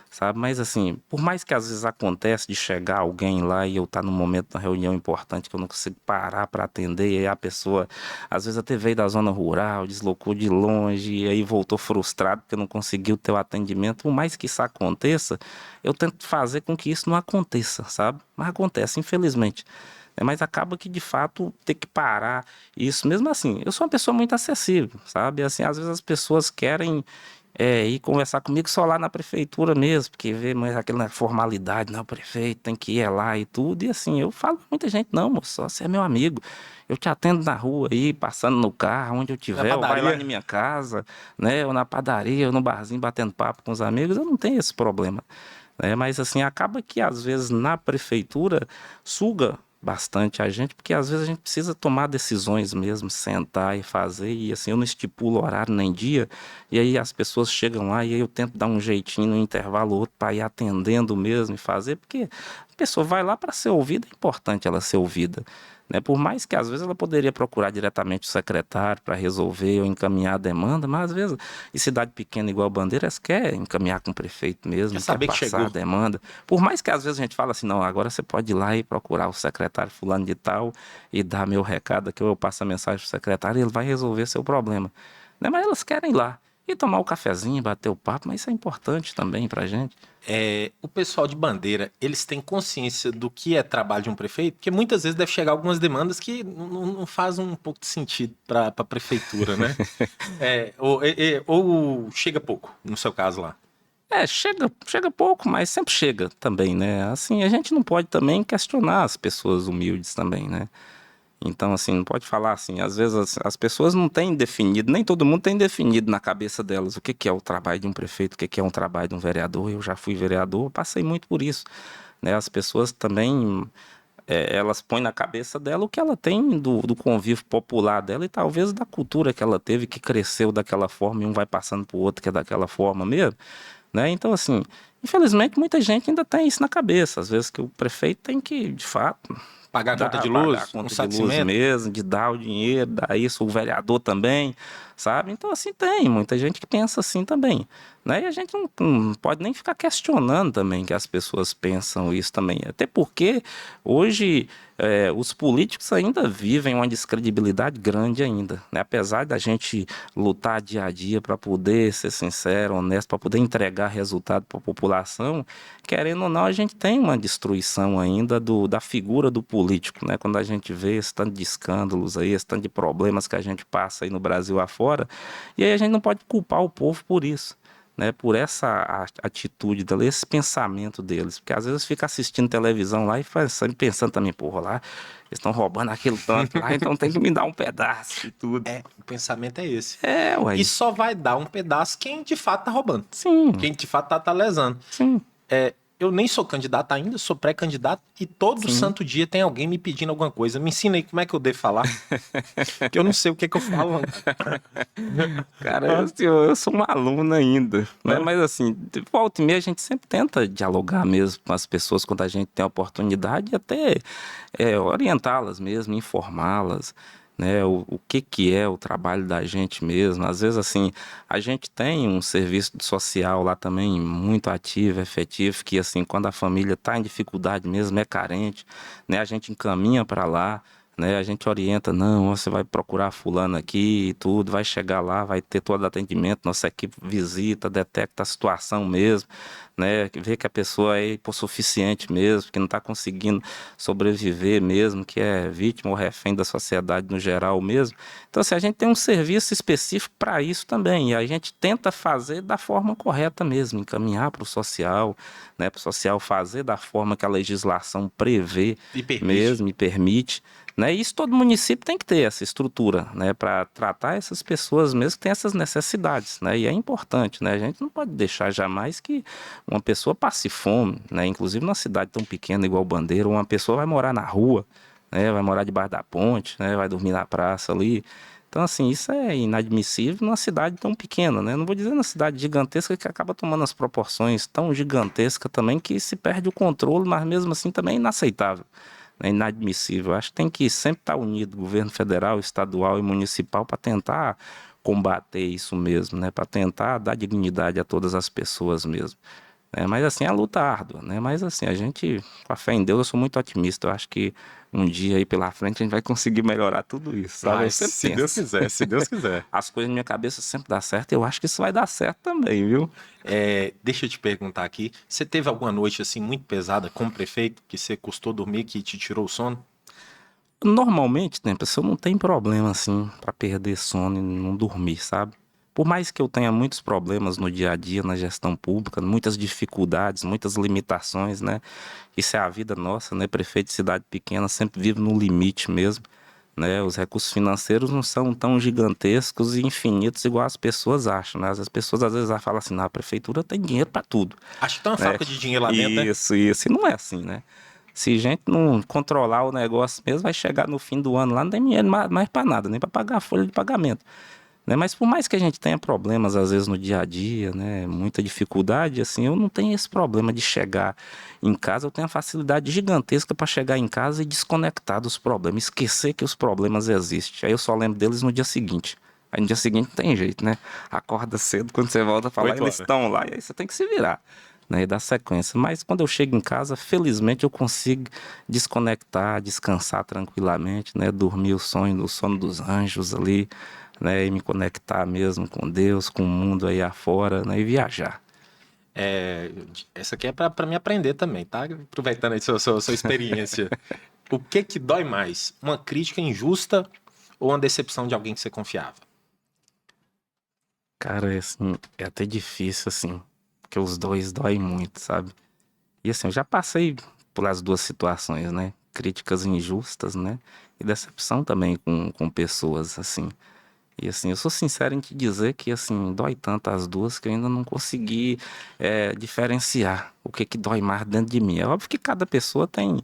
sabe? Mas assim, por mais que às vezes acontece de chegar alguém lá e eu estar num momento da reunião importante que eu não consigo parar para atender, e aí a pessoa às vezes até veio da zona rural, deslocou de longe e aí voltou frustrado porque não conseguiu ter o atendimento, por mais que isso aconteça, eu tento fazer com que isso não aconteça, sabe? Mas acontece, infelizmente. Mas acaba que, de fato, ter que parar isso. Mesmo assim, eu sou uma pessoa muito acessível, sabe? Assim, às vezes as pessoas querem ir conversar comigo só lá na prefeitura mesmo, porque vê mais aquela formalidade, não, o prefeito tem que ir lá e tudo. E assim, eu falo pra muita gente, não, moço, você é meu amigo. Eu te atendo na rua aí, passando no carro, onde eu Na tiver, ou vai lá padaria. na minha casa, né? Ou na padaria, ou no barzinho, batendo papo com os amigos, eu não tenho esse problema. Né? Mas assim, acaba que às vezes na prefeitura suga bastante a gente, porque às vezes a gente precisa tomar decisões mesmo, sentar e fazer, e assim, eu não estipulo horário nem dia, e aí as pessoas chegam lá e aí eu tento dar um jeitinho no intervalo ou outro para ir atendendo mesmo e fazer, porque a pessoa vai lá para ser ouvida, é importante ela ser ouvida. Né? Por mais que às vezes ela poderia procurar diretamente o secretário para resolver ou encaminhar a demanda, mas às vezes em cidade pequena igual Bandeiras quer encaminhar com o prefeito Quer mesmo, quer saber que passar a chegou. demanda. Por mais que às vezes a gente fala assim, não, agora você pode ir lá e procurar o secretário fulano de tal e dar meu recado aqui, ou eu passo a mensagem pro secretário e ele vai resolver seu problema. Né? Mas elas querem ir lá e tomar o cafezinho, bater o papo, mas isso é importante também pra gente. O pessoal de Bandeira, eles têm consciência do que é trabalho de um prefeito? Porque muitas vezes deve chegar algumas demandas que não fazem um pouco de sentido para a prefeitura, né? Ou chega pouco, no seu caso lá. Chega pouco, mas sempre chega também, né? Assim, a gente não pode também questionar as pessoas humildes também, né? Então, assim, não pode falar assim, às vezes as pessoas não têm definido, nem todo mundo tem definido na cabeça delas o que que é o trabalho de um prefeito, o que que é um trabalho de um vereador. Eu já fui vereador, passei muito por isso, né? As pessoas também, elas põem na cabeça dela o que ela tem do convívio popular dela e talvez da cultura que ela teve, que cresceu daquela forma e um vai passando pro outro que é daquela forma mesmo, né? Então, assim, infelizmente muita gente ainda tem isso na cabeça, às vezes que o prefeito tem que, de fato, Pagar a conta de pagar a luz, um conta de luz satisfeito. mesmo, de dar o dinheiro, dar isso, o vereador também, sabe? Então, assim, tem muita gente que pensa assim também, né? E a gente não pode nem ficar questionando também que as pessoas pensam isso também, até porque hoje os políticos ainda vivem uma descredibilidade grande ainda, né? Apesar da gente lutar dia a dia para poder ser sincero, honesto, para poder entregar resultado para a população, querendo ou não, a gente tem uma destruição ainda da figura do político, né? Quando a gente vê esse tanto de escândalos aí, esse tanto de problemas que a gente passa aí no Brasil afora, e aí a gente não pode culpar o povo por isso. Né, por essa atitude dela, esse pensamento deles, porque às vezes fica assistindo televisão lá e pensando também, porra, lá eles estão roubando aquilo tanto lá, então tem que me dar um pedaço e tudo. O pensamento é esse. Ué, E só vai dar um pedaço quem de fato tá roubando. sim, Quem de fato tá lesando. sim, Eu nem sou candidato ainda, sou pré-candidato e todo sim. santo dia tem alguém me pedindo alguma coisa. Me ensina aí como é que eu devo falar, que eu não sei o que é que eu falo. Cara, Hã? eu sou um aluno ainda, né? Hã? Mas assim, de volta e meia a gente sempre tenta dialogar mesmo com as pessoas quando a gente tem a oportunidade e até orientá-las mesmo, informá-las, né? O que que é o trabalho da gente mesmo. Às vezes, assim, a gente tem um serviço social lá também muito ativo, efetivo, que assim, quando a família está em dificuldade mesmo, é carente, né? A gente encaminha para lá, né? A gente orienta, não, você vai procurar fulano aqui e tudo, vai chegar lá, vai ter todo atendimento, nossa equipe visita, detecta a situação mesmo, né? Vê que a pessoa é hipossuficiente mesmo, que não está conseguindo sobreviver mesmo, que é vítima ou refém da sociedade no geral mesmo. Então, assim, a gente tem um serviço específico para isso também, e a gente tenta fazer da forma correta mesmo, encaminhar para o social, né? Para o social fazer da forma que a legislação prevê Me permite. mesmo e permite. Né? E isso todo município tem que ter essa estrutura, né? Para tratar essas pessoas mesmo que têm essas necessidades, né? E é importante, né? A gente não pode deixar jamais que uma pessoa passe fome, né? Inclusive numa cidade tão pequena igual Bandeira, uma pessoa vai morar na rua, né? Vai morar debaixo da ponte, né? Vai dormir na praça ali, Então, assim, isso é inadmissível numa cidade tão pequena, né? Não vou dizer numa cidade gigantesca que acaba tomando as proporções tão gigantescas também que se perde o controle, mas mesmo assim também é inaceitável, né? Inadmissível. Acho que tem que sempre estar unido, governo federal, estadual e municipal, para tentar combater isso mesmo, né? Para tentar dar dignidade a todas as pessoas mesmo. Mas assim, é a luta árdua, né? Mas assim, a gente, com a fé em Deus, eu sou muito otimista. Eu acho que um dia aí pela frente a gente vai conseguir melhorar tudo isso, sabe? Eu Ai, sempre se Deus penso. quiser, se Deus quiser. As coisas na minha cabeça sempre dá certo, eu acho que isso vai dar certo também, viu? Deixa eu te perguntar aqui, você teve alguma noite assim muito pesada como prefeito, que você custou dormir, que te tirou o sono? Normalmente, né, pessoa não tem problema assim pra perder sono e não dormir, sabe? Por mais que eu tenha muitos problemas no dia a dia, na gestão pública, muitas dificuldades, muitas limitações, né? Isso é a vida nossa, né? Prefeito de cidade pequena sempre vive no limite mesmo, né? Os recursos financeiros não são tão gigantescos e infinitos igual as pessoas acham, né? As pessoas às vezes falam assim, a prefeitura tem dinheiro pra tudo, Acho que tem uma né? fábrica de dinheiro lá dentro, né? Isso. E não é assim, né? Se a gente não controlar o negócio mesmo, vai chegar no fim do ano lá, não tem dinheiro mais para nada, nem para pagar a folha de pagamento, né? Mas por mais que a gente tenha problemas, às vezes, no dia a dia, né? Muita dificuldade, assim, eu não tenho esse problema de chegar em casa, eu tenho a facilidade gigantesca para chegar em casa e desconectar dos problemas, esquecer que os problemas existem. Aí eu só lembro deles no dia seguinte. Aí no dia seguinte não tem jeito, né? Acorda cedo, quando você volta a falar, 8 eles horas. estão lá, e aí você tem que se virar, né, e dar sequência. Mas quando eu chego em casa, felizmente eu consigo desconectar, descansar tranquilamente, né, dormir o sono dos anjos ali, né, e me conectar mesmo com Deus, com o mundo aí afora, né, e viajar. É, essa aqui é pra me aprender também, tá? Aproveitando aí sua experiência. O que dói mais? Uma crítica injusta ou uma decepção de alguém que você confiava? Cara, assim, é até difícil, assim, porque os dois doem muito, sabe? E assim, eu já passei pelas duas situações, né? Críticas injustas, né? E decepção também com pessoas, assim. E assim, eu sou sincero em te dizer que assim, dói tanto as duas que eu ainda não consegui diferenciar o que dói mais dentro de mim. É óbvio que cada pessoa tem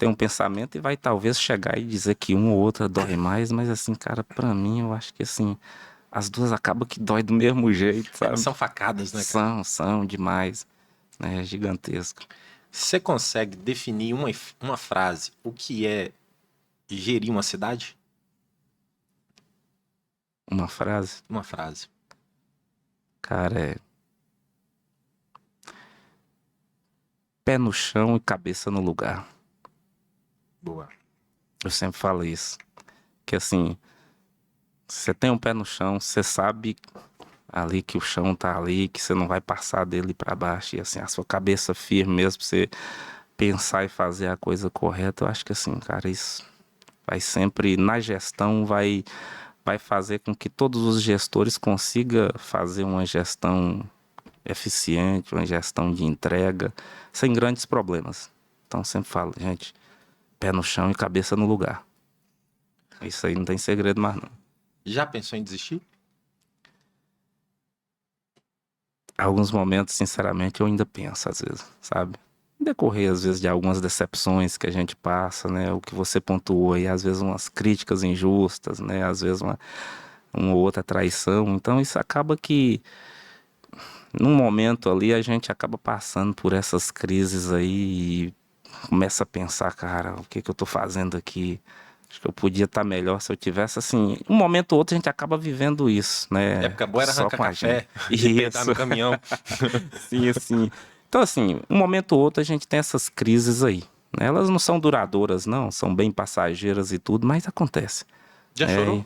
um pensamento e vai talvez chegar e dizer que uma ou outra dói mais, mas assim, cara, pra mim eu acho que assim, as duas acabam que dói do mesmo jeito, sabe? São facadas, né, cara? São demais, né? É gigantesco. Você consegue definir uma frase o que é gerir uma cidade? Uma frase, Uma frase. cara, é pé no chão e cabeça no lugar. Boa. Eu sempre falo isso. Que assim, você tem um pé no chão, você sabe ali que o chão tá ali, que você não vai passar dele para baixo, e assim, a sua cabeça firme mesmo pra você pensar e fazer a coisa correta. Eu acho que assim, cara, isso vai sempre, na gestão, vai fazer com que todos os gestores consigam fazer uma gestão eficiente, uma gestão de entrega, sem grandes problemas. Então sempre falo, gente, pé no chão e cabeça no lugar. Isso aí não tem segredo mais não. Já pensou em desistir? Alguns momentos, sinceramente, eu ainda penso às vezes, sabe? Em decorrer, às vezes, de algumas decepções que a gente passa, né? O que você pontuou aí, às vezes umas críticas injustas, né? Às vezes uma ou outra traição. Então isso acaba que, num momento ali, a gente acaba passando por essas crises aí e começa a pensar, cara, o que eu tô fazendo aqui? Acho que eu podia estar melhor se eu tivesse, assim, um momento ou outro a gente acaba vivendo isso, né? Época boa era Só arrancar com a gente. café e peidar Isso. no caminhão. Sim, assim. Então, assim, um momento ou outro a gente tem essas crises aí, né? Elas não são duradouras, não, são bem passageiras e tudo, mas acontece. Já É, chorou?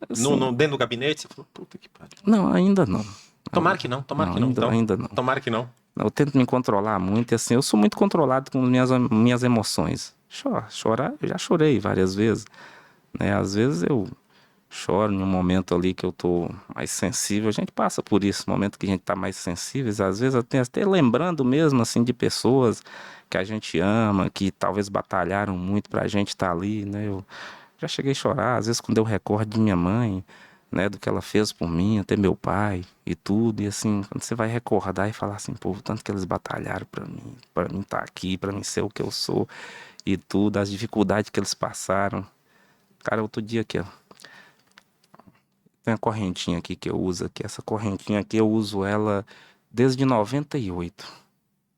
assim, Dentro do gabinete? Você falou, puta que pariu. não, ainda não. Tomara que não, tomara Não, que não, então. ainda não. Tomara que não. Eu tento me controlar muito e assim, eu sou muito controlado com minhas emoções. Chorar, eu já chorei várias vezes, né? Às vezes eu choro em um momento ali que eu tô mais sensível. A gente passa por isso, momento que a gente tá mais sensível. Às vezes eu tenho até lembrando mesmo, assim, de pessoas que a gente ama, que talvez batalharam muito pra gente estar ali, né? Eu já cheguei a chorar, às vezes quando eu recordo de minha mãe, né, do que ela fez por mim, até meu pai e tudo. E assim, quando você vai recordar e falar assim, pô, o tanto que eles batalharam pra mim estar aqui, pra mim ser o que eu sou e tudo, as dificuldades que eles passaram. Cara, outro dia aqui, ó. tem a correntinha aqui que eu uso aqui. Essa correntinha aqui eu uso ela desde 98.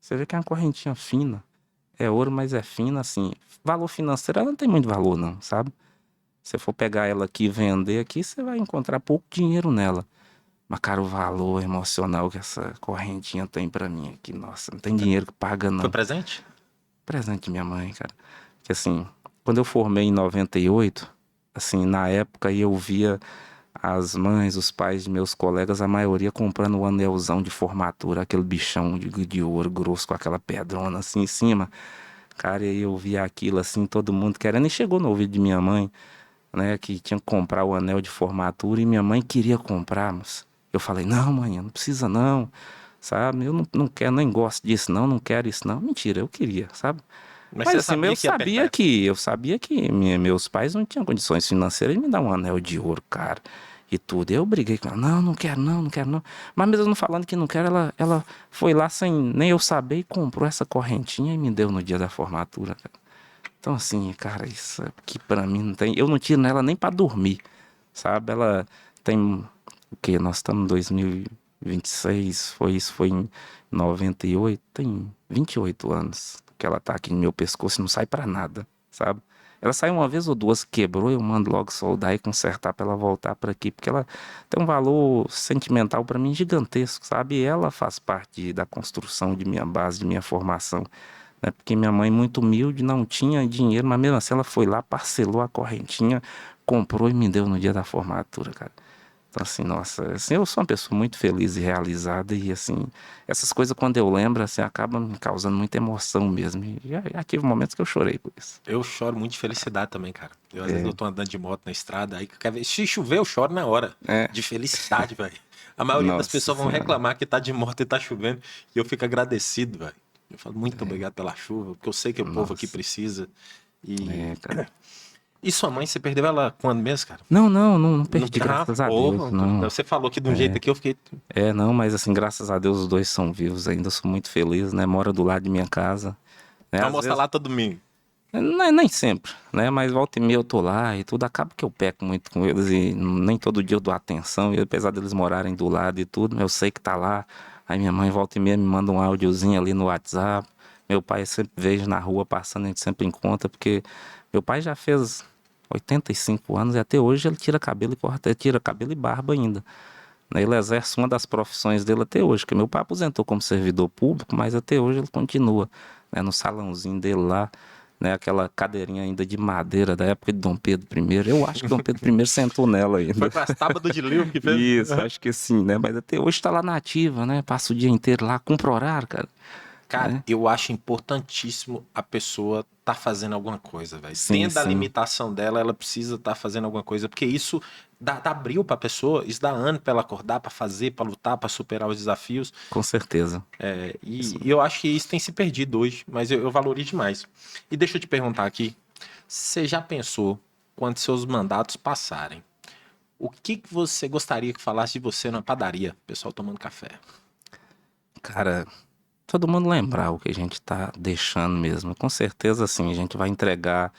Você vê que é uma correntinha fina. É ouro, mas é fina, assim. Valor financeiro, ela não tem muito valor, não, sabe? Se você for pegar ela aqui e vender aqui, você vai encontrar pouco dinheiro nela. Mas, cara, o valor emocional que essa correntinha tem pra mim aqui, nossa, não tem dinheiro que paga, não. Foi presente? Presente de minha mãe, cara. Que assim, quando eu formei em 98, assim, na época eu via as mães, os pais de meus colegas, a maioria comprando o anelzão de formatura, aquele bichão de ouro grosso com aquela pedrona assim em cima. Cara, e eu via aquilo assim, todo mundo querendo, e chegou no ouvido de minha mãe, né, que tinha que comprar o anel de formatura, e minha mãe queria comprar, mas eu falei, não, mãe, não precisa não, sabe, eu não quero, nem gosto disso não quero isso não, mentira, eu queria, sabe, Mas mas você assim, sabia que ia apertar. eu sabia que meus pais não tinham condições financeiras de me dar um anel de ouro, cara, e tudo, eu briguei com ela, não quero não, mas mesmo não falando que não quero, ela foi lá sem nem eu saber e comprou essa correntinha e me deu no dia da formatura, cara. Então, assim, cara, isso aqui pra mim não tem. Eu não tiro nela nem pra dormir, sabe? Ela tem. O quê? Nós estamos em 2026, isso foi em 98. Tem 28 anos que ela tá aqui no meu pescoço e não sai pra nada, sabe? Ela sai uma vez ou duas, quebrou, eu mando logo soldar e consertar pra ela voltar pra aqui, porque ela tem um valor sentimental pra mim gigantesco, sabe? E ela faz parte da construção de minha base, de minha formação, né? Porque minha mãe, muito humilde, não tinha dinheiro, mas mesmo assim ela foi lá, parcelou a correntinha, comprou e me deu no dia da formatura, cara. Então, assim, nossa, assim, eu sou uma pessoa muito feliz e realizada e, assim, essas coisas quando eu lembro, assim, acabam me causando muita emoção mesmo. E já tive momentos que eu chorei por isso. Eu choro muito de felicidade também, cara. Às vezes É, eu tô andando de moto na estrada, aí quer ver, se chover eu choro na hora. é, De felicidade, velho. A maioria das nossa pessoas vão senhora. reclamar que tá de moto e tá chovendo, e eu fico agradecido, velho. Eu falo muito É, obrigado pela chuva, porque eu sei que o povo aqui nossa, precisa. E, cara. e sua mãe, você perdeu ela quando mesmo, cara? Não Não, perdi, graças a Deus, porra, não. você falou que de um jeito aqui eu fiquei. Não, mas assim, graças a Deus os dois são vivos ainda, eu sou muito feliz, né? Mora do lado de minha casa, né? Às Almoça vezes, lá todo domingo. não é nem sempre, né? Mas volta e meia eu tô lá e tudo, acaba que eu peco muito com eles e nem todo dia eu dou atenção, e apesar deles morarem do lado e tudo, eu sei que tá lá. Aí minha mãe volta e meia me manda um áudiozinho ali no WhatsApp. Meu pai eu sempre vejo na rua passando, a gente sempre encontra, porque meu pai já fez 85 anos e até hoje ele tira cabelo e corta, tira cabelo e barba ainda, né? Ele exerce uma das profissões dele até hoje, que meu pai aposentou como servidor público, mas até hoje ele continua, né, no salãozinho dele lá, né, aquela cadeirinha ainda de madeira da época de Dom Pedro I. Eu acho que Dom Pedro I sentou nela Foi ainda. com as tábuas de livro que fez. Isso, acho que sim, né? Mas até hoje tá lá na ativa, né? Passa o dia inteiro lá, cumpre horário, cara, Cara, né? eu acho importantíssimo a pessoa tá fazendo alguma coisa, velho. Sim, Dentro da sim, limitação dela, ela precisa estar fazendo alguma coisa, porque isso dá brilho pra pessoa, isso dá ânimo pra ela acordar, pra fazer, pra lutar, pra superar os desafios. com certeza. Isso, E eu acho que isso tem se perdido hoje, mas eu valorizo demais. E deixa eu te perguntar aqui, você já pensou, quando seus mandatos passarem, o que que você gostaria que falasse de você na padaria, pessoal tomando café? cara, todo mundo lembrar o que a gente tá deixando mesmo. Com certeza, assim, a gente vai entregar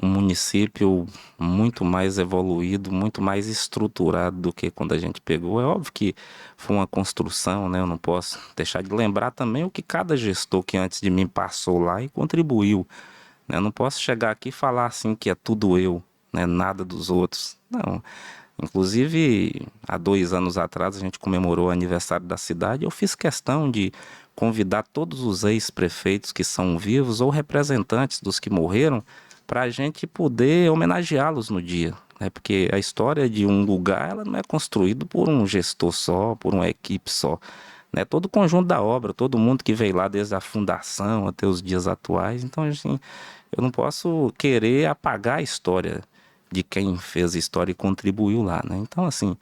um município muito mais evoluído, muito mais estruturado do que quando a gente pegou. É óbvio que foi uma construção, né? Eu não posso deixar de lembrar também o que cada gestor que antes de mim passou lá e contribuiu, né? Eu não posso chegar aqui e falar assim que é tudo eu, né? Nada dos outros. Não. Inclusive, há 2 anos atrás, a gente comemorou o aniversário da cidade. Eu fiz questão de convidar todos os ex-prefeitos que são vivos ou representantes dos que morreram para a gente poder homenageá-los no dia, né? Porque a história de um lugar ela não é construída por um gestor só, por uma equipe só, né? Todo o conjunto da obra, todo mundo que veio lá desde a fundação até os dias atuais. Então, assim, eu não posso querer apagar a história de quem fez a história e contribuiu lá, né? Então, assim,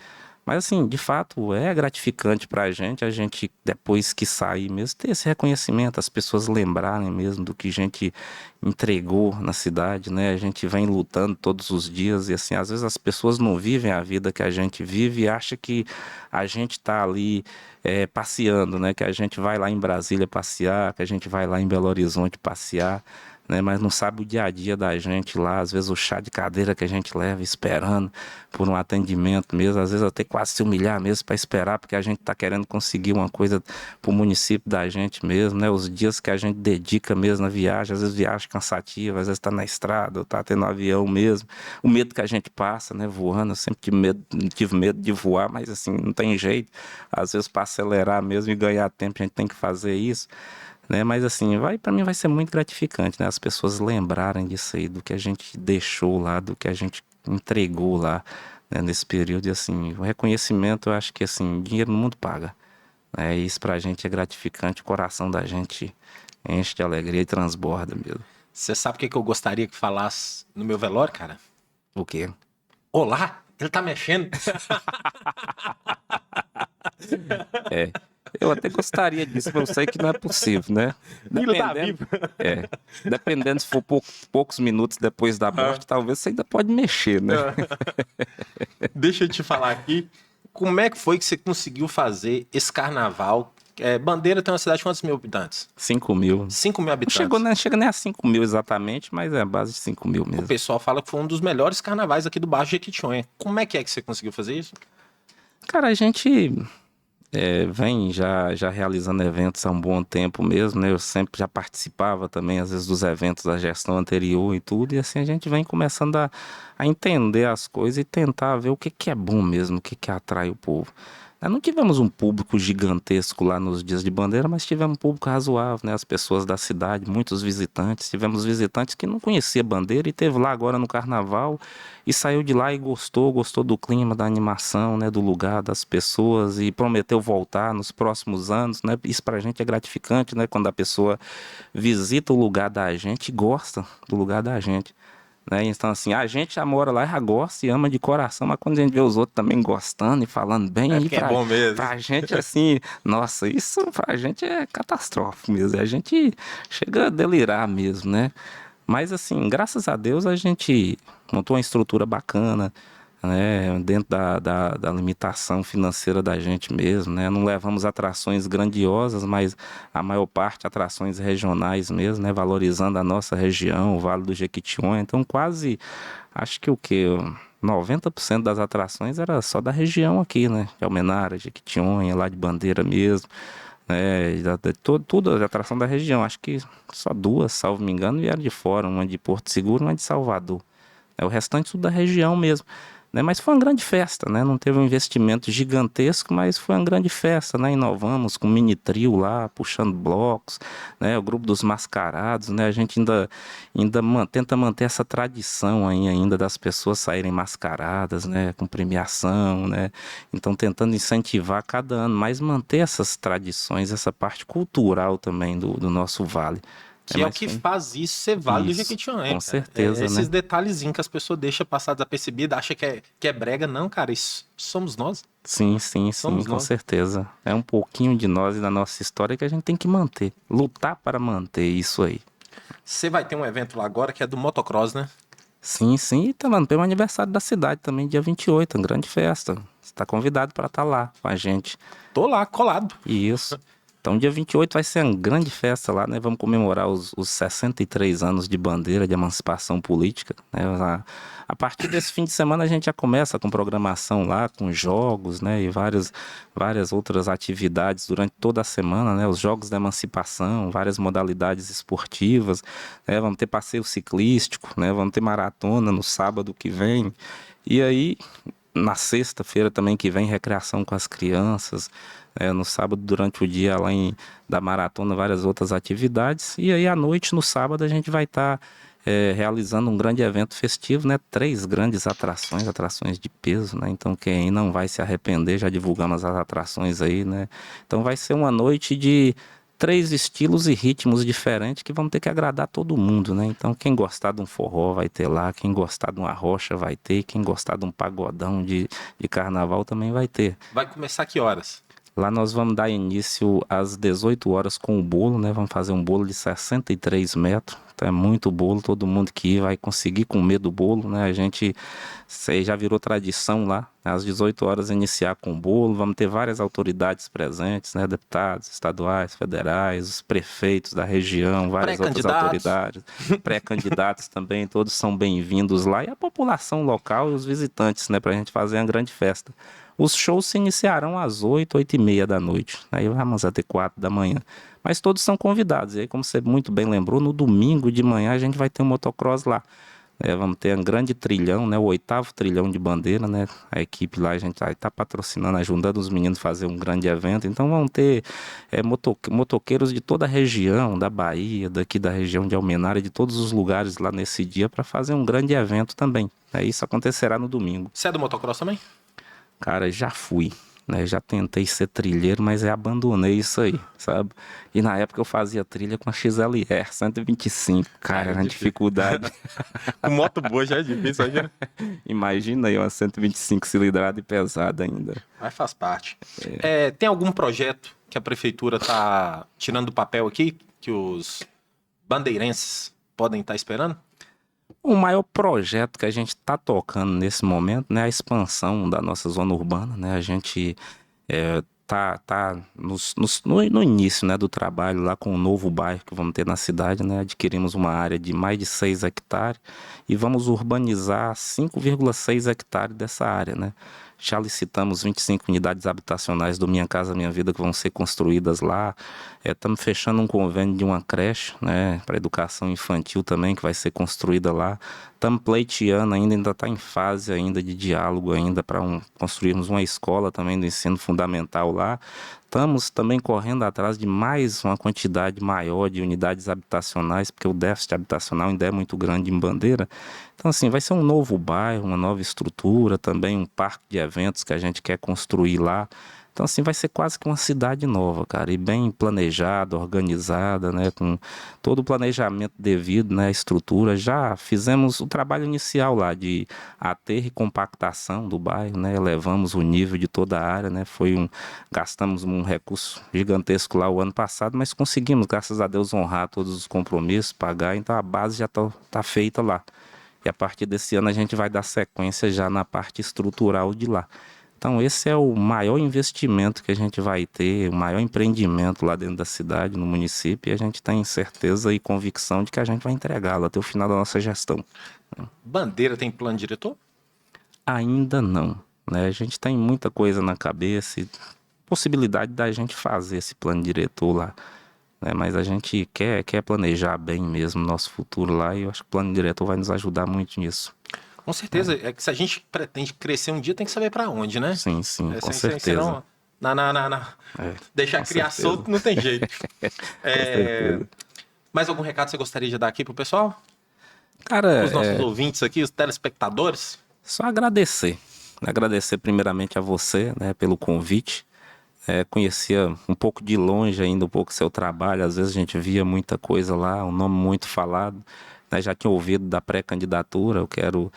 mas assim, de fato, é gratificante pra a gente, depois que sair mesmo, ter esse reconhecimento, as pessoas lembrarem mesmo do que a gente entregou na cidade, né? A gente vem lutando todos os dias e, assim, às vezes as pessoas não vivem a vida que a gente vive e acham que a gente tá ali passeando, né? Que a gente vai lá em Brasília passear, que a gente vai lá em Belo Horizonte passear, né? Mas não sabe o dia a dia da gente lá, às vezes o chá de cadeira que a gente leva esperando por um atendimento mesmo, às vezes até quase se humilhar mesmo para esperar, porque a gente está querendo conseguir uma coisa para o município da gente mesmo, né? Os dias que a gente dedica mesmo na viagem, às vezes viagem cansativa, às vezes está na estrada, ou está tendo um avião mesmo, o medo que a gente passa, né? Voando, eu sempre tive medo de voar, mas assim, não tem jeito, às vezes para acelerar mesmo e ganhar tempo a gente tem que fazer isso, né? Mas assim, para mim vai ser muito gratificante, né? As pessoas lembrarem disso aí, do que a gente deixou lá, do que a gente entregou lá, né? Nesse período, e assim, o reconhecimento, eu acho que assim, dinheiro no mundo paga, né? Isso pra gente é gratificante, o coração da gente enche de alegria e transborda mesmo. Você sabe o que que eu gostaria que falasse no meu velório, cara? O quê? Olá, ele tá mexendo. Eu até gostaria disso, mas eu sei que não é possível, né? Ele tá vivo. Dependendo se for poucos minutos depois da morte, talvez você ainda pode mexer, né? Deixa eu te falar aqui, como é que foi que você conseguiu fazer esse carnaval? Bandeira tem uma cidade de quantos mil habitantes? 5 mil. 5 mil Não habitantes. chega nem a 5 mil exatamente, mas é a base de 5 mil O mesmo. pessoal fala que foi um dos melhores carnavais aqui do Baixo Jequitinhonha. Como é que você conseguiu fazer isso? Cara, a gente vem já realizando eventos há um bom tempo mesmo, né? Eu sempre já participava também, às vezes, dos eventos da gestão anterior e tudo, e assim a gente vem começando a entender as coisas e tentar ver o que que é bom mesmo, o que que atrai o povo. Nós não tivemos um público gigantesco lá nos dias de bandeira, mas tivemos um público razoável, né? As pessoas da cidade, muitos visitantes. Tivemos visitantes que não conheciam bandeira e teve lá agora no carnaval e saiu de lá e gostou do clima, da animação, né? Do lugar, das pessoas e prometeu voltar nos próximos anos, né? Isso pra gente é gratificante, né? Quando a pessoa visita o lugar da gente e gosta do lugar da gente. Né? Então, assim, a gente já mora lá, já gosta e ama de coração, mas quando a gente vê os outros também gostando e falando bem, É aí porque é bom mesmo. pra gente, assim, nossa, isso pra gente é catastrófico mesmo, a gente chega a delirar mesmo, né? Mas, assim, graças a Deus a gente montou uma estrutura bacana, né? Dentro da limitação financeira da gente mesmo, né? Não levamos atrações grandiosas, mas a maior parte atrações regionais mesmo, né? Valorizando a nossa região, o Vale do Jequitinhonha. Então, quase, acho que o quê? 90% das atrações era só da região aqui, né? De Almenara, Jequitinhonha, lá de Bandeira mesmo, né? Tudo a atração da região. Acho que só duas, salvo me engano, vieram de fora, uma de Porto Seguro e uma de Salvador. O restante tudo da região mesmo, né? Mas foi uma grande festa, né? Não teve um investimento gigantesco, mas foi uma grande festa, né? Inovamos com mini trio lá, puxando blocos, né? O grupo dos mascarados, né? A gente tenta manter essa tradição aí ainda das pessoas saírem mascaradas, né? Com premiação, né? Então tentando incentivar cada ano, mas manter essas tradições, essa parte cultural também do nosso vale. Que é o que faz isso ser Vale do Jequitinhonha, com cara. certeza, Esses né? detalhezinhos que as pessoas deixam passar desapercebido, acham que é brega. Não, cara, isso somos nós. Sim, Somos com nós. certeza. É um pouquinho de nós e da nossa história que a gente tem que manter. Lutar para manter isso aí. Você vai ter um evento lá agora que é do motocross, né? Sim, e também tem um aniversário da cidade também, dia 28, uma grande festa. Você está convidado para estar lá com a gente. Tô lá, colado. Isso. Então, dia 28 vai ser uma grande festa lá, né? Vamos comemorar os 63 anos de bandeira de emancipação política, né? A partir desse fim de semana a gente já começa com programação lá, com jogos, né? E várias outras atividades durante toda a semana, né? Os jogos da emancipação, várias modalidades esportivas, né? Vamos ter passeio ciclístico, né? Vamos ter maratona no sábado que vem. E aí, na sexta-feira também que vem, recreação com as crianças. No sábado, durante o dia, da maratona, várias outras atividades. E aí, à noite, no sábado, a gente vai estar realizando um grande evento festivo, né? 3 grandes atrações de peso, né? Então, quem não vai se arrepender, já divulgamos as atrações aí, né? Então, vai ser uma noite de 3 estilos e ritmos diferentes que vão ter que agradar todo mundo, né? Então, quem gostar de um forró vai ter lá, quem gostar de uma rocha vai ter, quem gostar de um pagodão de carnaval também vai ter. Vai começar que horas? Lá nós vamos dar início às 18 horas com o bolo, né? Vamos fazer um bolo de 63 metros, Então é muito bolo, todo mundo que ir vai conseguir comer do bolo, né? Isso aí já virou tradição lá, às 18 horas iniciar com o bolo, vamos ter várias autoridades presentes, né? Deputados estaduais, federais, os prefeitos da região, várias outras Pré-candidatos. autoridades, pré-candidatos também, todos são bem-vindos lá, e a população local e os visitantes, né? Pra gente fazer uma grande festa. Os shows se iniciarão às 8, 8h30 da noite, aí vamos até 4 da manhã. Mas todos são convidados. E aí, como você muito bem lembrou, no domingo de manhã a gente vai ter um motocross lá. Vamos ter um grande trilhão, né? O 8º trilhão de bandeira, né? A equipe lá, a gente vai estar patrocinando, ajudando os meninos a fazer um grande evento. Então vão ter motoqueiros de toda a região, da Bahia, daqui da região de Almenara, de todos os lugares lá nesse dia para fazer um grande evento também. Isso acontecerá no domingo. Você é do motocross também? Cara, já fui, né? Já tentei ser trilheiro, mas abandonei isso aí, sabe? E na época eu fazia trilha com a XLR 125, cara, era uma dificuldade. Com moto boa já é difícil, já. Imagina aí uma 125 cilindrada e pesada ainda. Mas faz parte. Tem algum projeto que a prefeitura tá tirando do papel aqui, que os bandeirenses podem estar esperando? O maior projeto que a gente está tocando nesse momento, né, é a expansão da nossa zona urbana, né? A gente tá no início, né, do trabalho lá com o novo bairro que vamos ter na cidade, né? Adquirimos uma área de mais de 6 hectares e vamos urbanizar 5,6 hectares dessa área, né? Já licitamos 25 unidades habitacionais do Minha Casa Minha Vida que vão ser construídas lá. Estamos fechando um convênio de uma creche, né, para educação infantil também, que vai ser construída lá. Estamos pleiteando ainda está em fase ainda de diálogo ainda para construirmos uma escola também do ensino fundamental lá. Estamos também correndo atrás de mais uma quantidade maior de unidades habitacionais, porque o déficit habitacional ainda é muito grande em Bandeira. Então, assim, vai ser um novo bairro, uma nova estrutura, também um parque de eventos que a gente quer construir lá. Então, assim, vai ser quase que uma cidade nova, cara, e bem planejada, organizada, né, com todo o planejamento devido, né, a estrutura. Já fizemos o trabalho inicial lá de aterro e compactação do bairro, né, elevamos o nível de toda a área, né, gastamos um recurso gigantesco lá o ano passado, mas conseguimos, graças a Deus, honrar todos os compromissos, pagar, então a base já tá feita lá. E a partir desse ano a gente vai dar sequência já na parte estrutural de lá. Então esse é o maior investimento que a gente vai ter, o maior empreendimento lá dentro da cidade, no município, e a gente tem certeza e convicção de que a gente vai entregá-lo até o final da nossa gestão. Bandeira tem plano diretor? Ainda não, né? A gente tem muita coisa na cabeça e possibilidade da gente fazer esse plano diretor lá, né? Mas a gente quer planejar bem mesmo o nosso futuro lá, e eu acho que o plano diretor vai nos ajudar muito nisso. Com certeza. É que se a gente pretende crescer um dia, tem que saber para onde, né? Sim, com certeza. Deixar criar certeza. solto não tem jeito. Com certeza. Mais algum recado que você gostaria de dar aqui pro pessoal? Cara, Os nossos ouvintes aqui, os telespectadores? Só agradecer. Agradecer primeiramente a você, né, pelo convite. Conhecia um pouco de longe ainda, um pouco seu trabalho. Às vezes a gente via muita coisa lá, um nome muito falado. Né, já tinha ouvido da pré-candidatura. Eu quero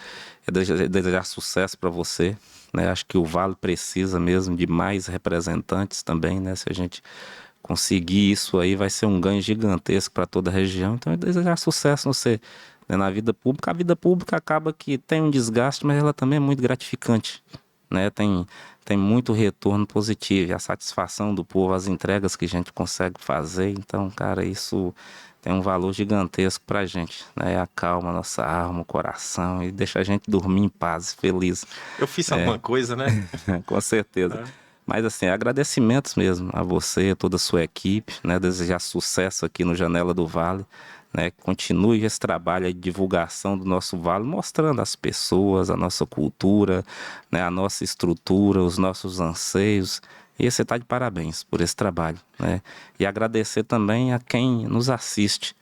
desejar sucesso para você. Né, acho que o Vale precisa mesmo de mais representantes também, né? Se a gente conseguir isso aí, vai ser um ganho gigantesco para toda a região. Então, eu desejar sucesso você, né, na vida pública. A vida pública acaba que tem um desgaste, mas ela também é muito gratificante, né? Tem muito retorno positivo, e a satisfação do povo, as entregas que a gente consegue fazer. Então, cara, isso tem um valor gigantesco pra gente, né? Acalma a nossa alma, o coração e deixa a gente dormir em paz, feliz. Eu fiz alguma coisa, né? Com certeza. Mas assim, agradecimentos mesmo a você, a toda a sua equipe, né? Desejar sucesso aqui no Janela do Vale, né? Continue esse trabalho de divulgação do nosso Vale, mostrando as pessoas, a nossa cultura, né? A nossa estrutura, os nossos anseios. E você está de parabéns por esse trabalho, né? E agradecer também a quem nos assiste,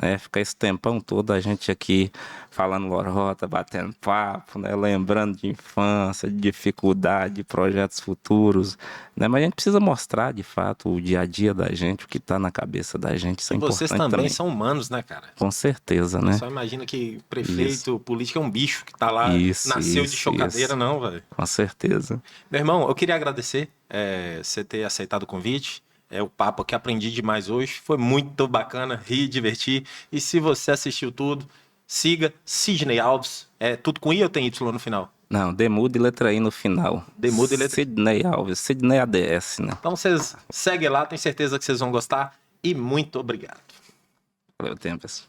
né? Ficar esse tempão todo a gente aqui falando lorota, batendo papo, né? Lembrando de infância, de dificuldade, de projetos futuros, né? Mas a gente precisa mostrar de fato o dia a dia da gente, o que está na cabeça da gente. Isso é importante. Vocês também são humanos, né, cara? Com certeza, né? Só imagina que prefeito, político é um bicho que tá lá, nasceu de chocadeira, não, velho. Com certeza. Meu irmão, eu queria agradecer você ter aceitado o convite. É o papo que aprendi demais hoje. Foi muito bacana, rir, divertir. E se você assistiu tudo, siga Sidney Alves. É tudo com I ou tem Y no final? Não, Demudo e letra I no final. Demudo e letra I. Sidney Alves, Sidney ADS, né? Então vocês seguem lá, tenho certeza que vocês vão gostar. E muito obrigado. Valeu, Tempest.